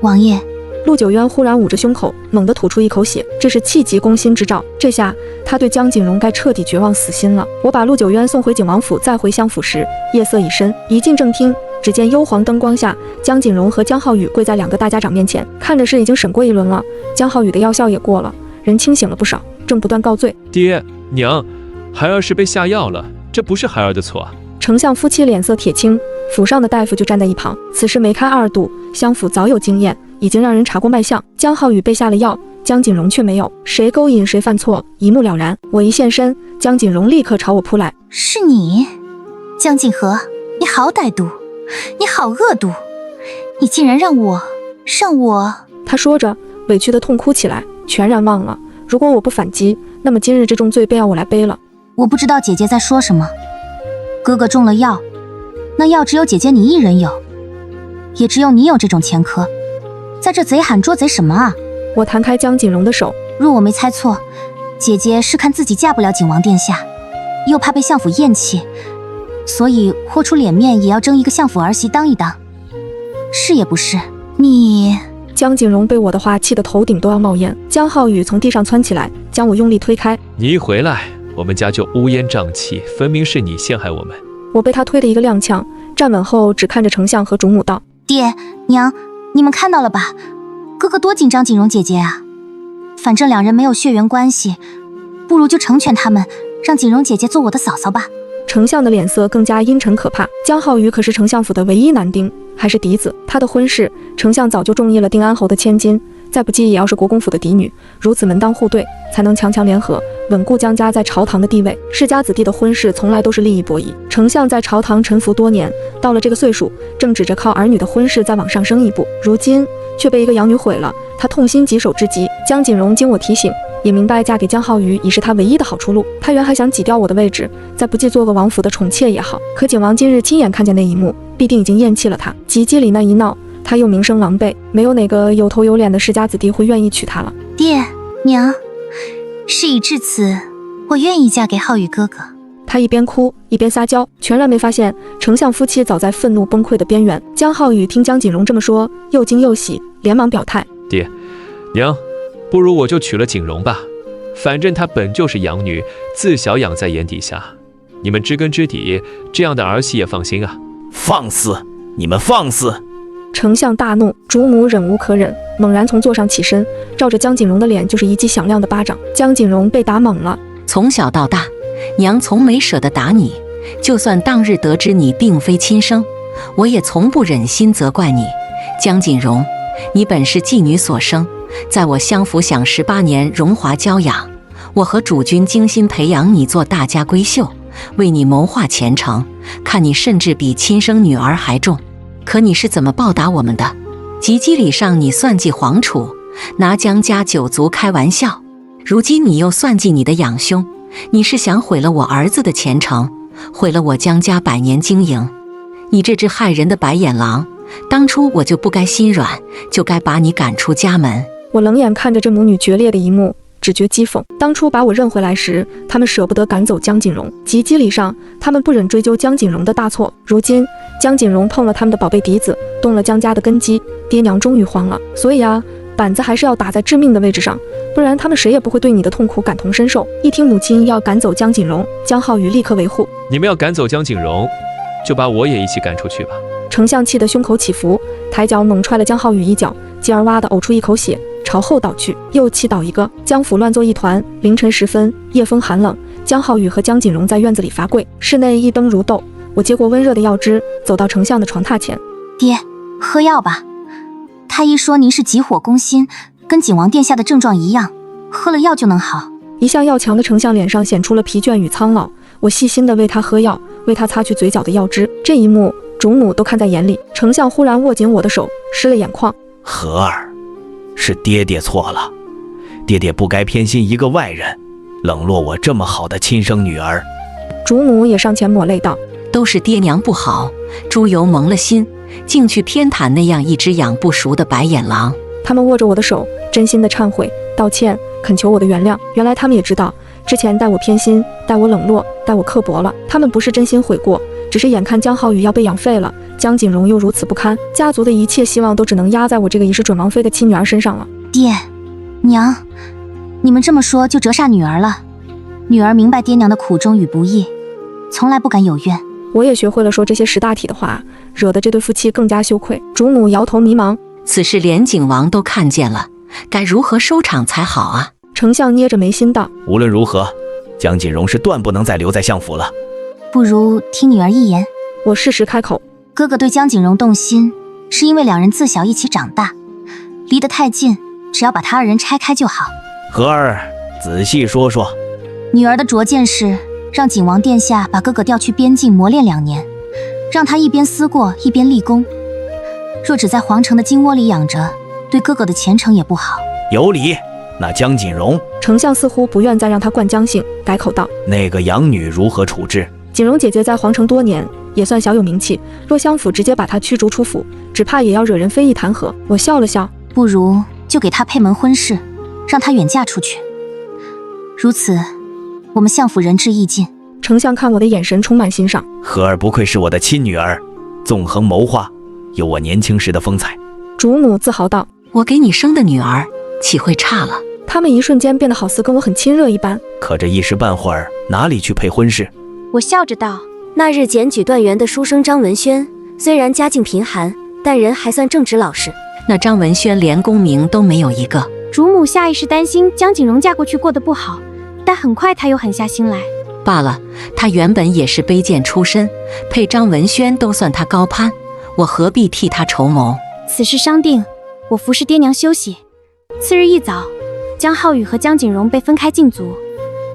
Speaker 2: 王爷。
Speaker 1: 陆九渊忽然捂着胸口，猛地吐出一口血，这是气急攻心之兆。这下他对江锦荣该彻底绝望死心了。我把陆九渊送回景王府，再回相府时，夜色已深。一进正厅，只见幽黄灯光下，江锦荣和江浩宇跪在两个大家长面前，看着是已经审过一轮了，江浩宇的药效也过了，人清醒了不少，正不断告罪。
Speaker 7: 爹娘，孩儿是被下药了，这不是孩儿的错。
Speaker 1: 丞相夫妻脸色铁青，府上的大夫就站在一旁，此事梅开二度，相府早有经验，已经让人查过脉象。江浩宇被下了药，江锦荣却没有，谁勾引谁犯错，一目了然。我一现身，江锦荣立刻朝我扑来。
Speaker 2: 是你，江锦和，你好歹毒，你好恶毒，你竟然让我……
Speaker 1: 他说着，委屈的痛哭起来，全然忘了，如果我不反击，那么今日这重罪便要我来背了。
Speaker 2: 我不知道姐姐在说什么。哥哥中了药，那药只有姐姐你一人有，也只有你有这种前科，在这贼喊捉贼什么啊？
Speaker 1: 我弹开江锦荣的手，
Speaker 2: 若我没猜错，姐姐是看自己嫁不了景王殿下，又怕被相府厌弃，所以豁出脸面也要争一个相府儿媳当一当。是也不是？你……
Speaker 1: 江锦荣被我的话气得头顶都要冒烟。江浩宇从地上窜起来，将我用力推开。
Speaker 7: 你一回来，我们家就乌烟瘴气，分明是你陷害我们。
Speaker 1: 我被他推得一个踉跄，站稳后只看着丞相和主母道：
Speaker 2: 爹娘，你们看到了吧？哥哥多紧张锦荣姐姐啊！反正两人没有血缘关系，不如就成全他们，让锦荣姐姐做我的嫂嫂吧。
Speaker 1: 丞相的脸色更加阴沉可怕。江浩宇可是丞相府的唯一男丁，还是嫡子。他的婚事，丞相早就中意了定安侯的千金，再不济也要是国公府的嫡女，如此门当户对，才能强强联合，稳固江家在朝堂的地位。世家子弟的婚事从来都是利益博弈。丞相在朝堂沉浮多年，到了这个岁数，正指着靠儿女的婚事再往上升一步，如今却被一个养女毁了，他痛心疾首至极。江锦荣经我提醒，也明白嫁给江浩宇已是他唯一的好出路。他原还想挤掉我的位置，再不济做个王府的宠妾也好，可景王今日亲眼看见那一幕，必定已经厌弃了他。吉吉里那一闹，他又名声狼狈，没有哪个有头有脸的世家子弟会愿意娶她了。
Speaker 2: 爹娘，事已至此，我愿意嫁给浩宇哥哥。
Speaker 1: 他一边哭一边撒娇，全然没发现丞相夫妻早在愤怒崩溃的边缘。江浩宇听江锦荣这么说，又惊又喜，连忙表态：
Speaker 7: 爹娘，不如我就娶了锦荣吧，反正她本就是养女，自小养在眼底下，你们知根知底，这样的儿媳也放心啊。
Speaker 3: 放肆！你们放肆！
Speaker 1: 丞相大怒，主母忍无可忍，猛然从座上起身，照着江锦荣的脸就是一记响亮的巴掌。江锦荣被打懵了。
Speaker 4: 从小到大，娘从没舍得打你，就算当日得知你并非亲生，我也从不忍心责怪你。江锦荣，你本是妓女所生，在我相府享18年荣华娇养，我和主君精心培养你做大家闺秀，为你谋划前程，看你甚至比亲生女儿还重。可你是怎么报答我们的？及笄礼上你算计皇储，拿江家九族开玩笑，如今你又算计你的养兄，你是想毁了我儿子的前程，毁了我江家100年经营。你这只害人的白眼狼，当初我就不该心软，就该把你赶出家门。
Speaker 1: 我冷眼看着这母女决裂的一幕，只觉讥讽。当初把我认回来时，他们舍不得赶走江锦荣，及笄礼上他们不忍追究江锦荣的大错。如今江锦荣碰了他们的宝贝嫡子，动了江家的根基，爹娘终于慌了。所以啊，板子还是要打在致命的位置上，不然他们谁也不会对你的痛苦感同身受。一听母亲要赶走江锦荣，江浩宇立刻维护：
Speaker 7: 你们要赶走江锦荣，就把我也一起赶出去吧。
Speaker 1: 丞相气得胸口起伏，抬脚猛踹了江浩宇一脚，继而哇地呕出一口血，朝后倒去，又气倒一个。江府乱作一团。凌晨时分，夜风寒冷，江浩宇和江锦荣在院子里罚跪，室内一灯如豆。我接过温热的药汁，走到丞相的床榻前：
Speaker 2: 爹，喝药吧。太医说您是急火攻心，跟景王殿下的症状一样，喝了药就能好。
Speaker 1: 一向要强的丞相脸上显出了疲倦与苍老。我细心地为他喝药，为他擦去嘴角的药汁。这一幕，主母都看在眼里。丞相忽然握紧我的手，湿了眼眶：
Speaker 3: 和儿，是爹爹错了，爹爹不该偏心一个外人，冷落我这么好的亲生女儿。
Speaker 1: 主母也上前抹泪道：
Speaker 4: 都是爹娘不好，猪油蒙了心，竟去偏袒那样一只养不熟的白眼狼。
Speaker 1: 他们握着我的手，真心的忏悔、道歉，恳求我的原谅。原来他们也知道，之前待我偏心，待我冷落，待我刻薄了。他们不是真心悔过，只是眼看江浩宇要被养废了，江锦荣又如此不堪，家族的一切希望都只能压在我这个已是准王妃的亲女儿身上了。
Speaker 2: 爹娘，你们这么说就折煞女儿了。女儿明白爹娘的苦衷与不易，从来不敢有怨。
Speaker 1: 我也学会了说这些识大体的话，惹得这对夫妻更加羞愧。主母摇头迷茫：
Speaker 4: 此事连景王都看见了，该如何收场才好啊？
Speaker 1: 丞相捏着眉心道：
Speaker 3: 无论如何，江锦荣是断不能再留在相府了。
Speaker 2: 不如听女儿一言。
Speaker 1: 我适时开口：
Speaker 2: 哥哥对江锦荣动心，是因为两人自小一起长大，离得太近，只要把他二人拆开就好。
Speaker 3: 和儿，仔细说说。
Speaker 2: 女儿的拙见是让景王殿下把哥哥调去边境磨练2年，让他一边思过一边立功。若只在皇城的金窝里养着，对哥哥的前程也不好。
Speaker 3: 有理。那江锦荣，
Speaker 1: 丞相似乎不愿再让他灌江姓，改口道：
Speaker 3: 那个养女如何处置？
Speaker 1: 锦荣姐姐在皇城多年，也算小有名气，若相府直接把她驱逐出府，只怕也要惹人非议弹劾。我笑了笑：
Speaker 2: 不如就给她配门婚事，让她远嫁出去，如此我们相府仁至义尽。
Speaker 1: 丞相看我的眼神充满欣赏：
Speaker 3: 和儿不愧是我的亲女儿，纵横谋划，有我年轻时的风采。
Speaker 1: 主母自豪道：
Speaker 4: 我给你生的女儿岂会差了？
Speaker 1: 他们一瞬间变得好似跟我很亲热一般。
Speaker 3: 可这一时半会儿哪里去配婚事？
Speaker 9: 我笑着道：那日检举段员的书生张文轩，虽然家境贫寒，但人还算正直老实。
Speaker 4: 那张文轩连功名都没有一个。
Speaker 12: 主母下意识担心江锦荣嫁过去过得不好，但很快她又狠下心来。
Speaker 4: 罢了，他原本也是卑贱出身，配张文轩都算他高攀，我何必替他筹谋？
Speaker 12: 此事商定，我服侍爹娘休息。次日一早，江浩宇和江锦荣被分开禁足，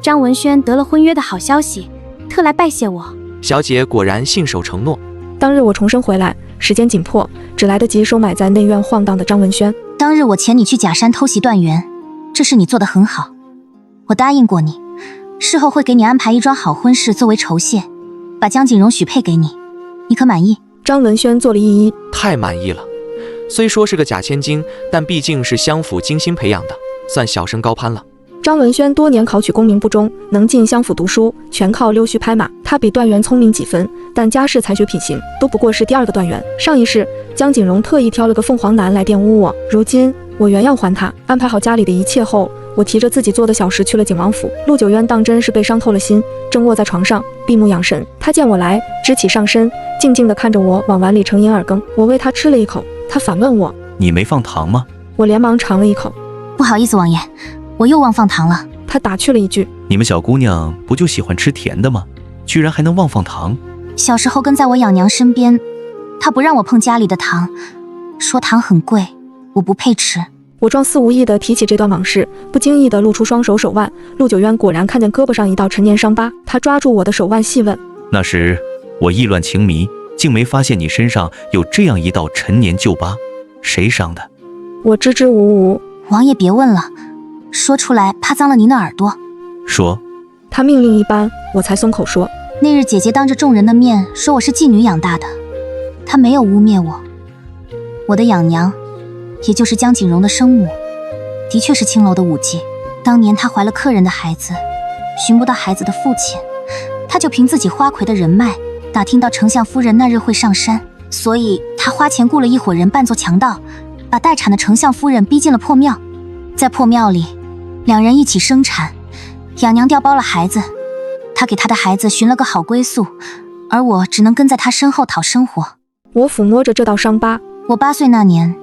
Speaker 12: 张文轩得了婚约的好消息，特来拜谢我。
Speaker 8: 小姐果然信守承诺。
Speaker 1: 当日我重生回来，时间紧迫，只来得及收买在内院晃荡的张文轩。
Speaker 2: 当日我遣你去假山偷袭段员，这事你做得很好，我答应过你，事后会给你安排一桩好婚事作为酬谢，把江锦荣许配给你，你可满意？
Speaker 1: 张文轩做了一揖：
Speaker 8: 太满意了。虽说是个假千金，但毕竟是相府精心培养的，算小生高攀了。
Speaker 1: 张文轩多年考取功名不中，能进相府读书，全靠溜须拍马。他比段员聪明几分，但家世才学品行都不过是第2个段员。上一世，江锦荣特意挑了个凤凰男来玷污我，如今我原样还他。安排好家里的一切后，我提着自己做的小事去了景王府。陆九渊当真是被伤透了心，正卧在床上闭目养神。他见我来，支起上身，静静地看着我往碗里盛银耳羹。我喂他吃了一口，他反问我：
Speaker 3: 你没放糖吗？
Speaker 1: 我连忙尝了一口：
Speaker 2: 不好意思王爷，我又忘放糖了。
Speaker 1: 他打趣了一句：
Speaker 3: 你们小姑娘不就喜欢吃甜的吗？居然还能忘放糖。
Speaker 2: 小时候跟在我养娘身边，她不让我碰家里的糖，说糖很贵，我不配吃。
Speaker 1: 我装似无意地提起这段往事，不经意地露出双手手腕。陆九渊果然看见胳膊上一道陈年伤疤，他抓住我的手腕细问：
Speaker 3: 那时我意乱情迷，竟没发现你身上有这样一道陈年旧疤。谁伤的？
Speaker 1: 我支支吾吾。
Speaker 2: 王爷别问了，说出来怕脏了您的耳朵。
Speaker 3: 说。
Speaker 1: 他命令一般，我才松口说。
Speaker 2: 那日姐姐当着众人的面说我是妓女养大的，她没有污蔑我。我的养娘，也就是江景荣的生母，的确是青楼的舞妓。当年她怀了客人的孩子，寻不到孩子的父亲，她就凭自己花魁的人脉，打听到丞相夫人那日会上山，所以她花钱雇了一伙人扮作强盗，把待产的丞相夫人逼进了破庙。在破庙里，两人一起生产，养娘调包了孩子，她给她的孩子寻了个好归宿，而我只能跟在她身后讨生活。
Speaker 1: 我抚摸着这道伤疤。
Speaker 2: 我8岁那年，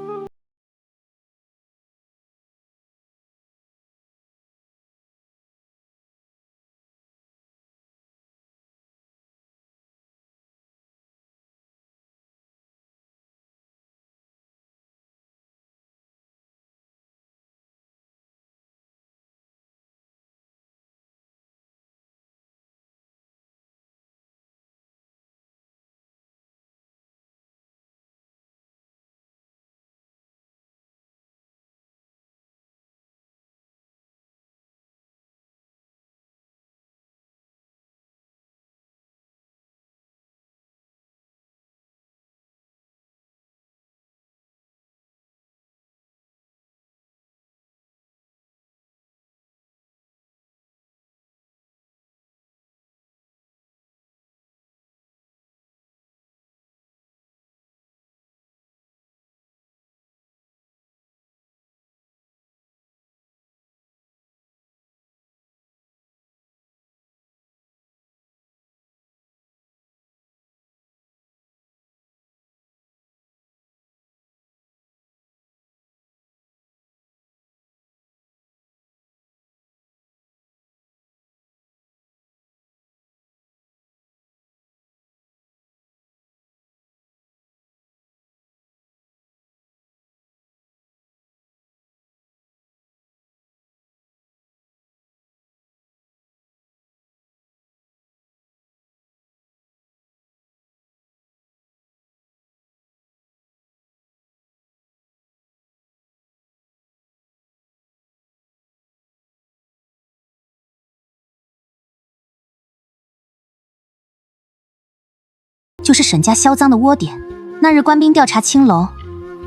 Speaker 2: 就是沈家销赃的窝点。那日官兵调查青楼，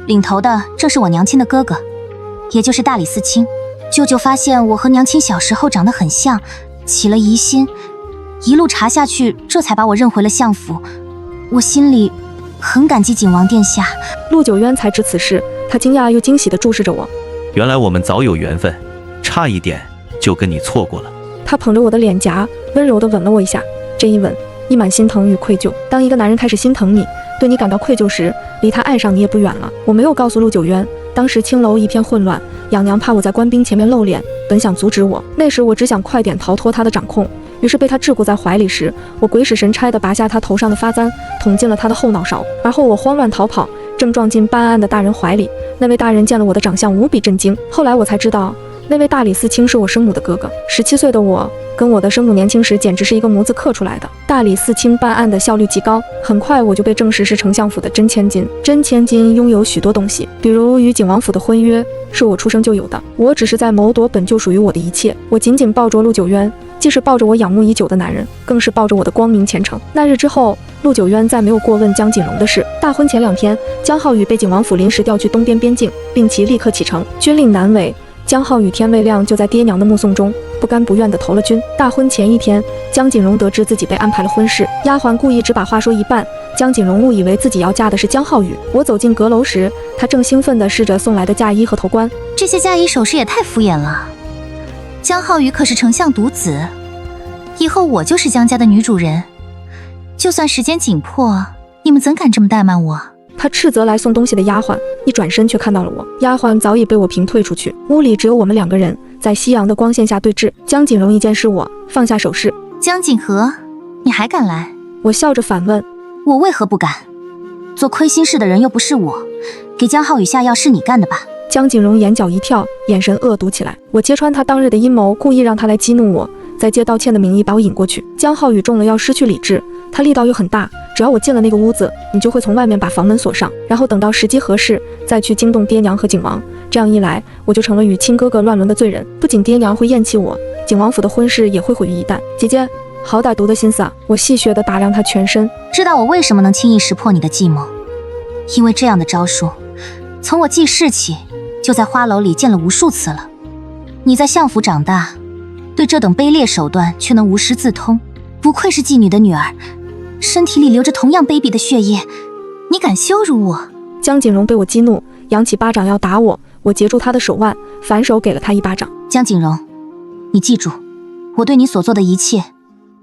Speaker 2: 领头的正是我娘亲的哥哥，也就是大理寺卿。舅舅发现我和娘亲小时候长得很像，起了疑心，一路查下去，这才把我认回了相府。我心里很感激景王殿下。
Speaker 1: 陆九渊才知此事，他惊讶又惊喜地注视着我。
Speaker 3: 原来我们早有缘分，差一点就跟你错过了。
Speaker 1: 他捧着我的脸颊，温柔地吻了我一下。这一吻溢满心疼与愧疚。当一个男人开始心疼你，对你感到愧疚时，离他爱上你也不远了。我没有告诉陆九渊，当时青楼一片混乱，养娘怕我在官兵前面露脸，本想阻止我。那时我只想快点逃脱他的掌控，于是被他桎梏在怀里时，我鬼使神差地拔下他头上的发簪，捅进了他的后脑勺。而后我慌乱逃跑，正撞进办案的大人怀里。那位大人见了我的长相，无比震惊。后来我才知道，那位大理寺卿是我生母的哥哥。17岁的我跟我的生母年轻时简直是一个模子刻出来的。大理寺卿办案的效率极高，很快我就被证实是丞相府的真千金。真千金拥有许多东西，比如与景王府的婚约是我出生就有的，我只是在谋夺本就属于我的一切。我紧紧抱着陆九渊，既是抱着我仰慕已久的男人，更是抱着我的光明前程。那日之后，陆九渊再没有过问江锦荣的事。大婚前2天，江浩宇被景王府临时调去东边边境，令其立刻启程。军令南违，江浩宇天未亮就在爹娘的目送中不甘不愿地投了军。大婚前1天，江锦荣得知自己被安排了婚事，丫鬟故意只把话说一半，江锦荣误以为自己要嫁的是江浩宇。我走进阁楼时，他正兴奋地试着送来的嫁衣和头冠。
Speaker 2: 这些嫁衣首饰也太敷衍了。江浩宇可是丞相独子，以后我就是江家的女主人。就算时间紧迫，你们怎敢这么怠慢我？
Speaker 1: 他斥责来送东西的丫鬟，一转身却看到了我。丫鬟早已被我平退出去，屋里只有我们2个人，在夕阳的光线下对峙。江锦荣一见是我，放下首饰。
Speaker 2: 江锦和，你还敢来？
Speaker 1: 我笑着反问。
Speaker 2: 我为何不敢？做亏心事的人又不是我，给江浩宇下药是你干的吧？
Speaker 1: 江锦荣眼角一跳，眼神恶毒起来。我揭穿他当日的阴谋，故意让他来激怒我，再借道歉的名义把我引过去。江浩宇中了药，失去理智，他力道又很大，只要我进了那个屋子，你就会从外面把房门锁上，然后等到时机合适再去惊动爹娘和景王。这样一来，我就成了与亲哥哥乱伦的罪人，不仅爹娘会厌弃我，景王府的婚事也会毁于一旦。姐姐，好歹毒的心思啊！我戏谑地打量他全身。
Speaker 2: 知道我为什么能轻易识破你的计谋？因为这样的招数，从我记事起就在花楼里见了无数次了。你在相府长大，对这等卑劣手段却能无师自通，不愧是妓女的女儿，身体里流着同样卑鄙的血液，你敢羞辱我？
Speaker 1: 江锦荣被我激怒，扬起巴掌要打我，我截住他的手腕，反手给了他一巴掌。
Speaker 2: 江锦荣，你记住，我对你所做的一切，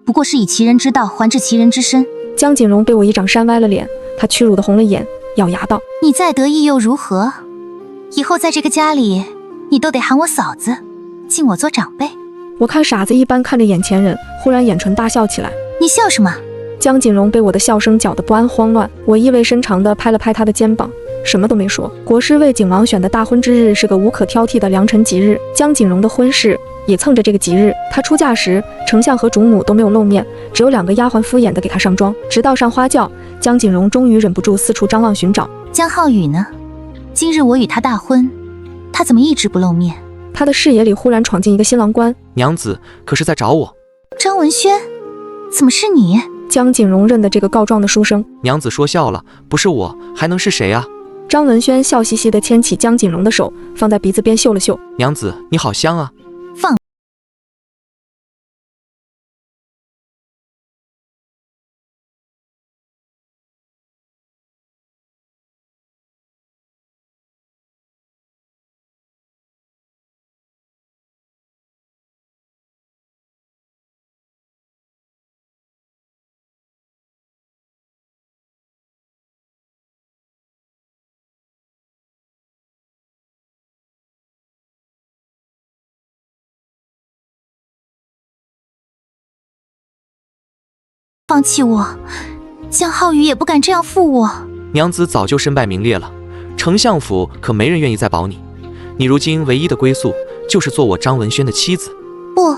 Speaker 2: 不过是以其人之道还治其人之身。
Speaker 1: 江锦荣被我一掌扇歪了脸，他屈辱的红了眼，咬牙道：
Speaker 2: 你再得意又如何？以后在这个家里，你都得喊我嫂子，敬我做长辈。
Speaker 1: 我看傻子一般看着眼前人，忽然眼唇大笑起来。
Speaker 2: 你笑什么？
Speaker 1: 江锦荣被我的笑声搅得不安慌乱，我意味深长地拍了拍他的肩膀，什么都没说。国师为景王选的大婚之日是个无可挑剔的良辰吉日，江锦荣的婚事也蹭着这个吉日。他出嫁时，丞相和主母都没有露面，只有2个丫鬟敷衍地给他上妆，直到上花轿，江锦荣终于忍不住四处张望寻找。
Speaker 2: 江浩宇呢？今日我与他大婚，他怎么一直不露面？
Speaker 1: 他的视野里忽然闯进一个新郎官。
Speaker 8: 娘子可是在找我？
Speaker 2: 张文轩，怎么是你？
Speaker 1: 江锦荣认得这个告状的书生。
Speaker 8: 娘子说笑了，不是我还能是谁啊？
Speaker 1: 张文轩笑嘻嘻地牵起江锦荣的手，放在鼻子边嗅了嗅。
Speaker 8: 娘子你好香啊。
Speaker 2: 放放弃我，江浩宇也不敢这样负我。
Speaker 8: 娘子早就身败名裂了，丞相府可没人愿意再保你。你如今唯一的归宿就是做我张文轩的妻子。
Speaker 2: 不，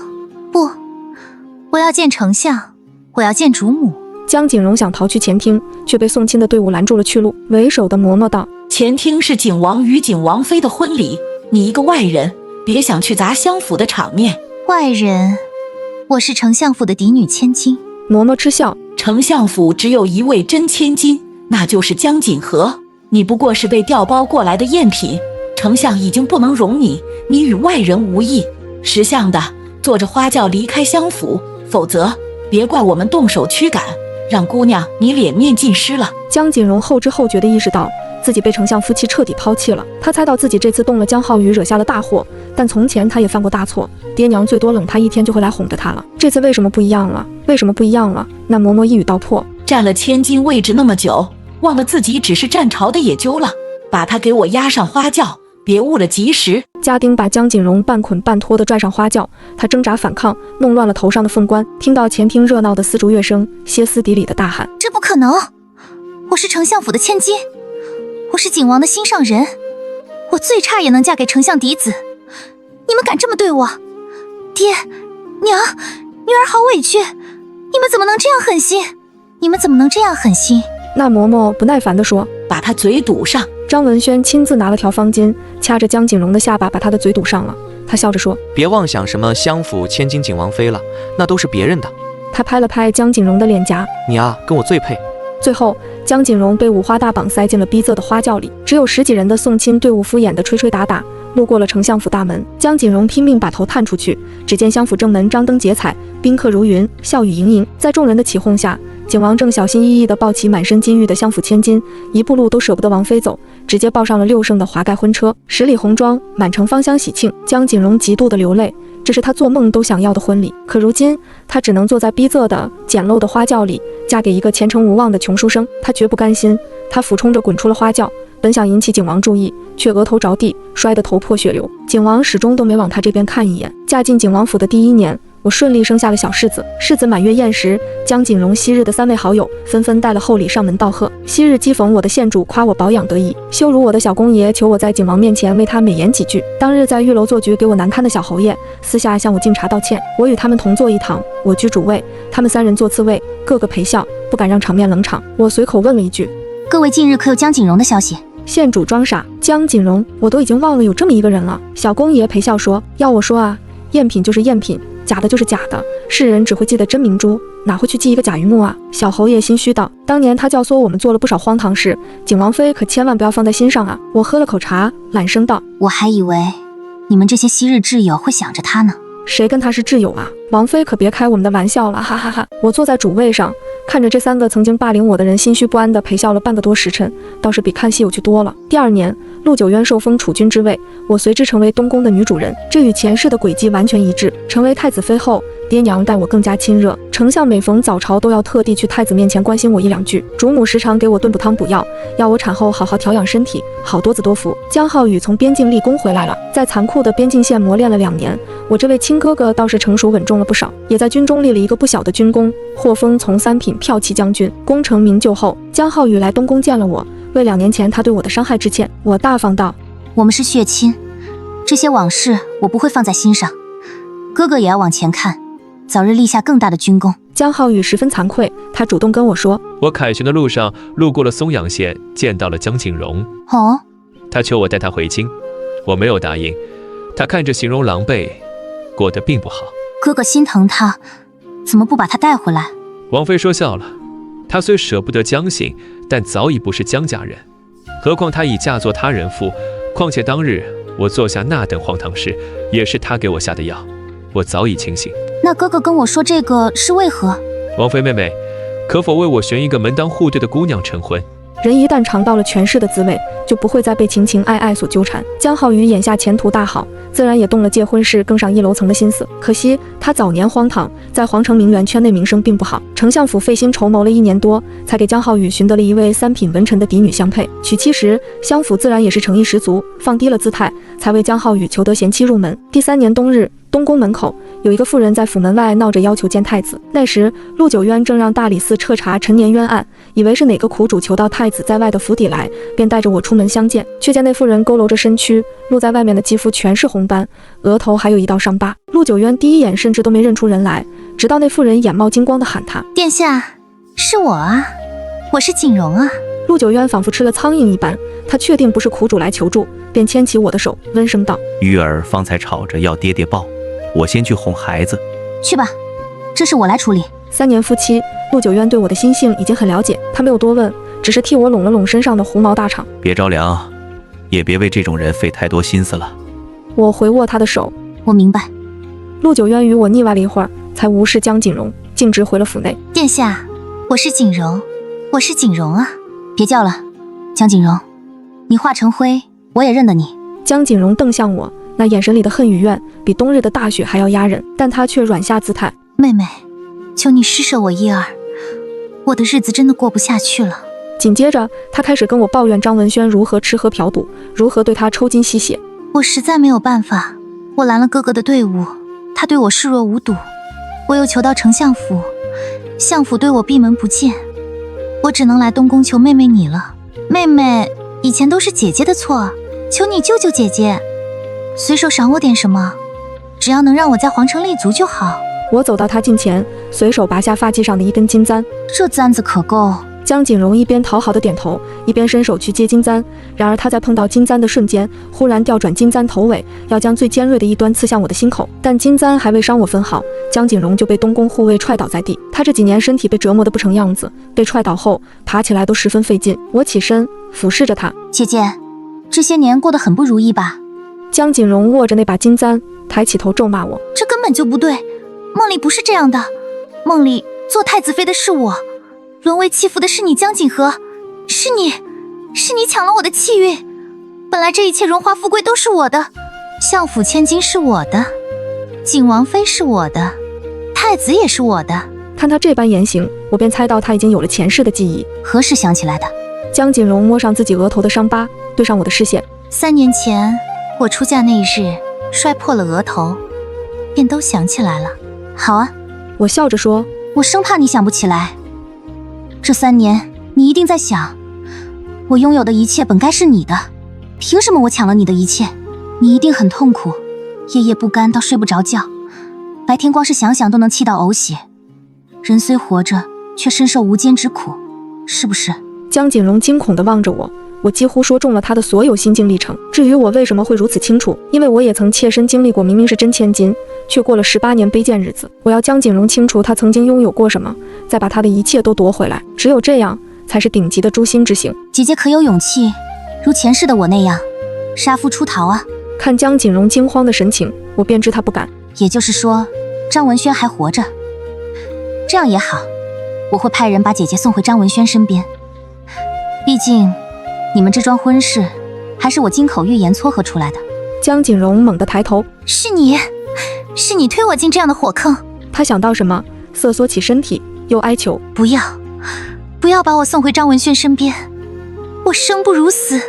Speaker 2: 我要见丞相，我要见主母。
Speaker 1: 江锦荣想逃去前厅，却被送亲的队伍拦住了去路，为首的嬷嬷道：
Speaker 4: 前厅是景王与景王妃的婚礼，你一个外人，别想去砸相府的场面。
Speaker 2: 外人？我是丞相府的嫡女千金。
Speaker 1: 嬷嬷嗤笑：
Speaker 4: 丞相府只有一位真千金，那就是江锦和，你不过是被调包过来的赝品，丞相已经不能容你，你与外人无异。识相的，坐着花轿离开相府，否则别怪我们动手驱赶，让姑娘你脸面尽失了。
Speaker 1: 江锦荣后知后觉地意识到自己被丞相夫妻彻底抛弃了，他猜到自己这次动了江浩宇，惹下了大祸，但从前他也犯过大错，爹娘最多冷他1天就会来哄着他了。这次为什么不一样了？为什么不一样了？那嬷嬷一语道破：
Speaker 4: 占了千金位置那么久，忘了自己只是战朝的野鸠了，把他给我押上花轿，别误了吉时。
Speaker 1: 家丁把江锦荣半捆半拖地拽上花轿，他挣扎反抗，弄乱了头上的凤冠，听到前厅热闹的丝竹乐声，歇斯底里的大喊：
Speaker 2: 这不可能！我是丞相府的千金，我是景王的心上人，我最差也能嫁给丞相嫡子，你们敢这么对我？爹娘，女儿好委屈，你们怎么能这样狠心？你们怎么能这样狠心？
Speaker 1: 那嬷嬷不耐烦地说：
Speaker 4: 把他嘴堵上。
Speaker 1: 张文轩亲自拿了条方巾，掐着江锦荣的下巴，把他的嘴堵上了。他笑着说：
Speaker 8: 别妄想什么相府千金景王妃了，那都是别人的。
Speaker 1: 他拍了拍江锦荣的脸颊：
Speaker 8: 你啊，跟我最配。
Speaker 1: 最后，江锦荣被五花大绑塞进了逼仄的花轿里，只有10几人的送亲队伍敷衍的吹吹打打，路过了丞相府大门。江锦荣拼命把头探出去，只见相府正门张灯结彩，宾客如云，笑语盈盈。在众人的起哄下，景王正小心翼翼地抱起满身金玉的相府千金，一步路都舍不得王妃走，直接抱上了6圣的华盖婚车，10里红妆，满城芳香喜庆。江锦荣极度的流泪，这是他做梦都想要的婚礼。可如今，他只能坐在逼仄的简陋的花轿里，嫁给一个前程无望的穷书生。他绝不甘心，他俯冲着滚出了花轿，本想引起景王注意，却额头着地，摔得头破血流。景王始终都没往他这边看一眼。嫁进景王府的第1年，我顺利生下了小世子。世子满月宴时，江锦荣昔日的3位好友纷纷带了厚礼上门道贺。昔日讥讽我的县主夸我保养得宜，羞辱我的小公爷求我在景王面前为他美言几句。当日在玉楼做局给我难堪的小侯爷，私下向我敬茶道歉。我与他们同坐一堂，我居主位，他们3人坐次位，个个陪笑，不敢让场面冷场。我随口问了一句：
Speaker 2: 各位近日可有江锦荣的消息？
Speaker 1: 县主装傻，江锦荣，我都已经忘了有这么一个人了。小公爷陪笑说：要我说啊，赝品就是赝品，假的就是假的，世人只会记得真明珠，哪会去记一个假榆木啊？小侯爷心虚道：当年他教唆我们做了不少荒唐事，景王妃可千万不要放在心上啊。我喝了口茶，懒声道：
Speaker 2: 我还以为你们这些昔日挚友会想着他呢。
Speaker 1: 谁跟他是挚友啊？王妃可别开我们的玩笑了，哈哈哈！我坐在主位上，看着这3个曾经霸凌我的人心虚不安地陪笑了半个多时辰，倒是比看戏有趣多了。第2年，陆九渊受封储君之位，我随之成为东宫的女主人，这与前世的轨迹完全一致。成为太子妃后，爹娘待我更加亲热，丞相每逢早朝都要特地去太子面前关心我1、2句，主母时常给我炖补汤补药，要我产后好好调养身体，好多子多福。江浩宇从边境立功回来了，在残酷的边境线磨练了2年，我这位亲哥哥倒是成熟稳重了不少，也在军中立了一个不小的军功，获封从3品骠骑将军。功成名就后，江浩宇来东宫见了我，为2年前他对我的伤害致歉。我大方道：
Speaker 2: 我们是血亲，这些往事我不会放在心上，哥哥也要往前看，早日立下更大的军功。
Speaker 1: 江浩宇十分惭愧，他主动跟我说：
Speaker 7: 我凯旋的路上路过了松阳县，见到了江锦荣。
Speaker 2: 哦，
Speaker 7: 他求我带他回京，我没有答应。他看着形容狼狈，过得并不好。
Speaker 2: 哥哥心疼他，怎么不把他带回来？
Speaker 7: 王妃说笑了，她虽舍不得江姓，但早已不是江家人，何况她已嫁作他人妇。况且当日我做下那等荒唐事，也是她给我下的药，我早已清醒。
Speaker 2: 那哥哥跟我说这个是为何？
Speaker 7: 王妃妹妹，可否为我选一个门当户对的姑娘成婚？
Speaker 1: 人一旦尝到了权势的滋味，就不会再被情情爱爱所纠缠。江浩宇眼下前途大好，自然也动了借婚事更上1楼层的心思。可惜他早年荒唐，在皇城名媛圈内名声并不好。丞相府费心筹谋了1年多，才给江浩宇寻得了一位3品文臣的嫡女相配。娶妻时，相府自然也是诚意十足，放低了姿态，才为江浩宇求得贤妻入门。第3年冬日，东宫门口有一个妇人在府门外闹着要求见太子。那时陆九渊正让大理寺彻查陈年冤案，以为是哪个苦主求到太子在外的府邸来，便带着我出门相见。却见那妇人佝偻着身躯，露在外面的肌肤全是红斑，额头还有一道伤疤。陆九渊第一眼甚至都没认出人来，直到那妇人眼冒金光地喊他：
Speaker 2: 殿下，是我啊，我是锦荣啊。
Speaker 1: 陆九渊仿佛吃了苍蝇一般，他确定不是苦主来求助，便牵起我的手，温声道：
Speaker 3: 鱼儿方才吵着要爹爹抱，我先去哄孩子。
Speaker 2: 去吧，这事我来处理。
Speaker 1: 3年夫妻，陆九渊对我的心性已经很了解，他没有多问，只是替我拢了拢身上的狐毛大氅。
Speaker 3: 别着凉，也别为这种人费太多心思了。
Speaker 1: 我回握他的手，
Speaker 2: 我明白。
Speaker 1: 陆九渊与我腻歪了一会儿，才无视江锦荣，径直回了府内。
Speaker 2: 殿下，我是锦荣，我是锦荣啊，别叫了，江锦荣，你化成灰，我也认得你。
Speaker 1: 江锦荣瞪向我，那眼神里的恨与怨，比冬日的大雪还要压人，但他却软下姿态：
Speaker 2: 妹妹，求你施舍我1、2，我的日子真的过不下去了。
Speaker 1: 紧接着，他开始跟我抱怨张文轩如何吃喝嫖赌，如何对他抽筋吸血。
Speaker 2: 我实在没有办法，我拦了哥哥的队伍，他对我视若无睹，我又求到丞相府，相府对我闭门不见，我只能来东宫求妹妹你了。妹妹，以前都是姐姐的错，求你救救姐姐，随手赏我点什么，只要能让我在皇城立足就好。
Speaker 1: 我走到他近前，随手拔下发髻上的一根金簪，
Speaker 2: 这簪子可够。
Speaker 1: 江锦荣一边讨好的点头，一边伸手去接金簪。然而他在碰到金簪的瞬间，忽然调转金簪头尾，要将最尖锐的一端刺向我的心口。但金簪还未伤我分毫，江锦荣就被东宫护卫踹倒在地。他这几年身体被折磨得不成样子，被踹倒后爬起来都十分费劲。我起身俯视着他：
Speaker 2: 姐姐，这些年过得很不如意吧？
Speaker 1: 江锦荣握着那把金簪，抬起头咒骂我：
Speaker 2: 这根本就不对，梦里不是这样的，梦里做太子妃的是我，沦为弃妇的是你江锦和，是你抢了我的气运，本来这一切荣华富贵都是我的，相府千金是我的，景王妃是我的，太子也是我的。
Speaker 1: 看他这般言行，我便猜到他已经有了前世的记忆。
Speaker 2: 何时想起来的？
Speaker 1: 江锦荣摸上自己额头的伤疤，对上我的视线
Speaker 2: ：3年前我出嫁那一日摔破了额头，便都想起来了。好啊，
Speaker 1: 我笑着说。
Speaker 2: 我生怕你想不起来。这3年，你一定在想，我拥有的一切本该是你的，凭什么我抢了你的一切？你一定很痛苦，夜夜不甘到睡不着觉，白天光是想想都能气到呕血。人虽活着，却深受无间之苦，是不是？
Speaker 1: 江锦荣惊恐地望着我，我几乎说中了他的所有心境历程。至于我为什么会如此清楚，因为我也曾切身经历过，明明是真千金，却过了18年卑贱日子。我要江锦荣清楚他曾经拥有过什么，再把他的一切都夺回来。只有这样，才是顶级的诛心之行。
Speaker 2: 姐姐可有勇气，如前世的我那样，杀夫出逃啊？
Speaker 1: 看江锦荣惊慌的神情，我便知他不敢。
Speaker 2: 也就是说，张文轩还活着。这样也好，我会派人把姐姐送回张文轩身边。毕竟，你们这桩婚事，还是我金口玉言撮合出来的。
Speaker 1: 江锦荣猛地抬头，
Speaker 2: 是你推我进这样的火坑。
Speaker 1: 他想到什么，瑟缩起身体，又哀求：
Speaker 2: 不要把我送回张文轩身边，我生不如死，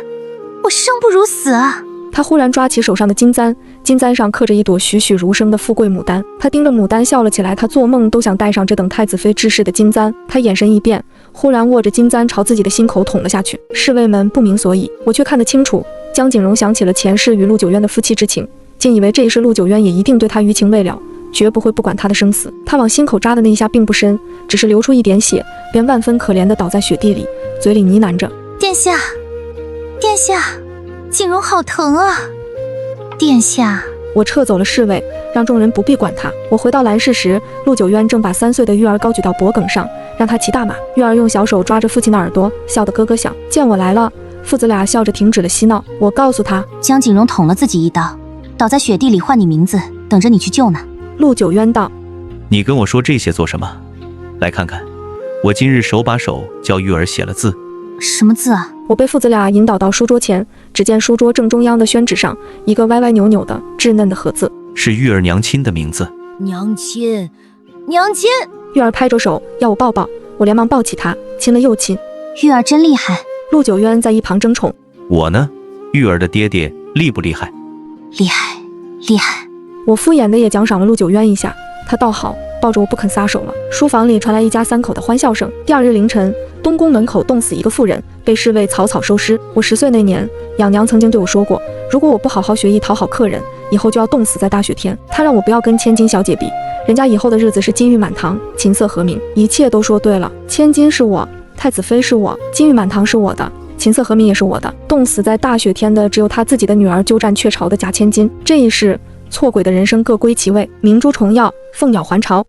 Speaker 2: 我生不如死啊！
Speaker 1: 他忽然抓起手上的金簪，金簪上刻着一朵栩栩如生的富贵牡丹。他盯着牡丹笑了起来，他做梦都想戴上这等太子妃之饰的金簪。他眼神一变，忽然握着金簪朝自己的心口捅了下去。侍卫们不明所以，我却看得清楚。江锦荣想起了前世与陆九渊的夫妻之情，竟以为这一世陆九渊也一定对他余情未了，绝不会不管他的生死。他往心口扎的那一下并不深，只是流出一点血，便万分可怜地倒在雪地里，嘴里呢喃着：
Speaker 2: 殿下，殿下，锦荣好疼啊！殿下。
Speaker 1: 我撤走了侍卫，让众人不必管他。我回到兰氏时，陆九渊正把3岁的玉儿高举到脖颈上，让他骑大马。玉儿用小手抓着父亲的耳朵，笑得咯咯响。见我来了，父子俩笑着停止了嬉闹。我告诉他，
Speaker 2: 江锦荣捅了自己一刀，倒在雪地里唤你名字，等着你去救呢。
Speaker 1: 陆九渊道：
Speaker 3: 你跟我说这些做什么？来看看，我今日手把手教玉儿写了字。
Speaker 2: 什么字啊？
Speaker 1: 我被父子俩引导到书桌前，只见书桌正中央的宣纸上，一个歪歪扭扭的稚嫩的盒字，
Speaker 3: 是玉儿娘亲的名字。
Speaker 2: 娘亲，娘亲！
Speaker 1: 玉儿拍着手要我抱抱，我连忙抱起她，亲了又亲。
Speaker 2: 玉儿真厉害。
Speaker 1: 陆九渊在一旁争宠。
Speaker 3: 我呢？玉儿的爹爹厉不厉害？
Speaker 2: 厉害，厉害。
Speaker 1: 我敷衍的也奖赏了陆九渊一下，他倒好，抱着我不肯撒手了。书房里传来一家3口的欢笑声。第2日凌晨，东宫门口冻死一个妇人，被侍卫草草收尸。我10岁那年，养娘曾经对我说过，如果我不好好学艺讨好客人，以后就要冻死在大雪天。她让我不要跟千金小姐比，人家以后的日子是金玉满堂，琴瑟和鸣，一切都说对了。千金是我，太子妃是我，金玉满堂是我的，琴瑟和鸣也是我的。冻死在大雪天的只有她自己的女儿鸠占鹊巢的假千金。这一世错轨的人生各归其位，明珠重耀，凤鸟还巢。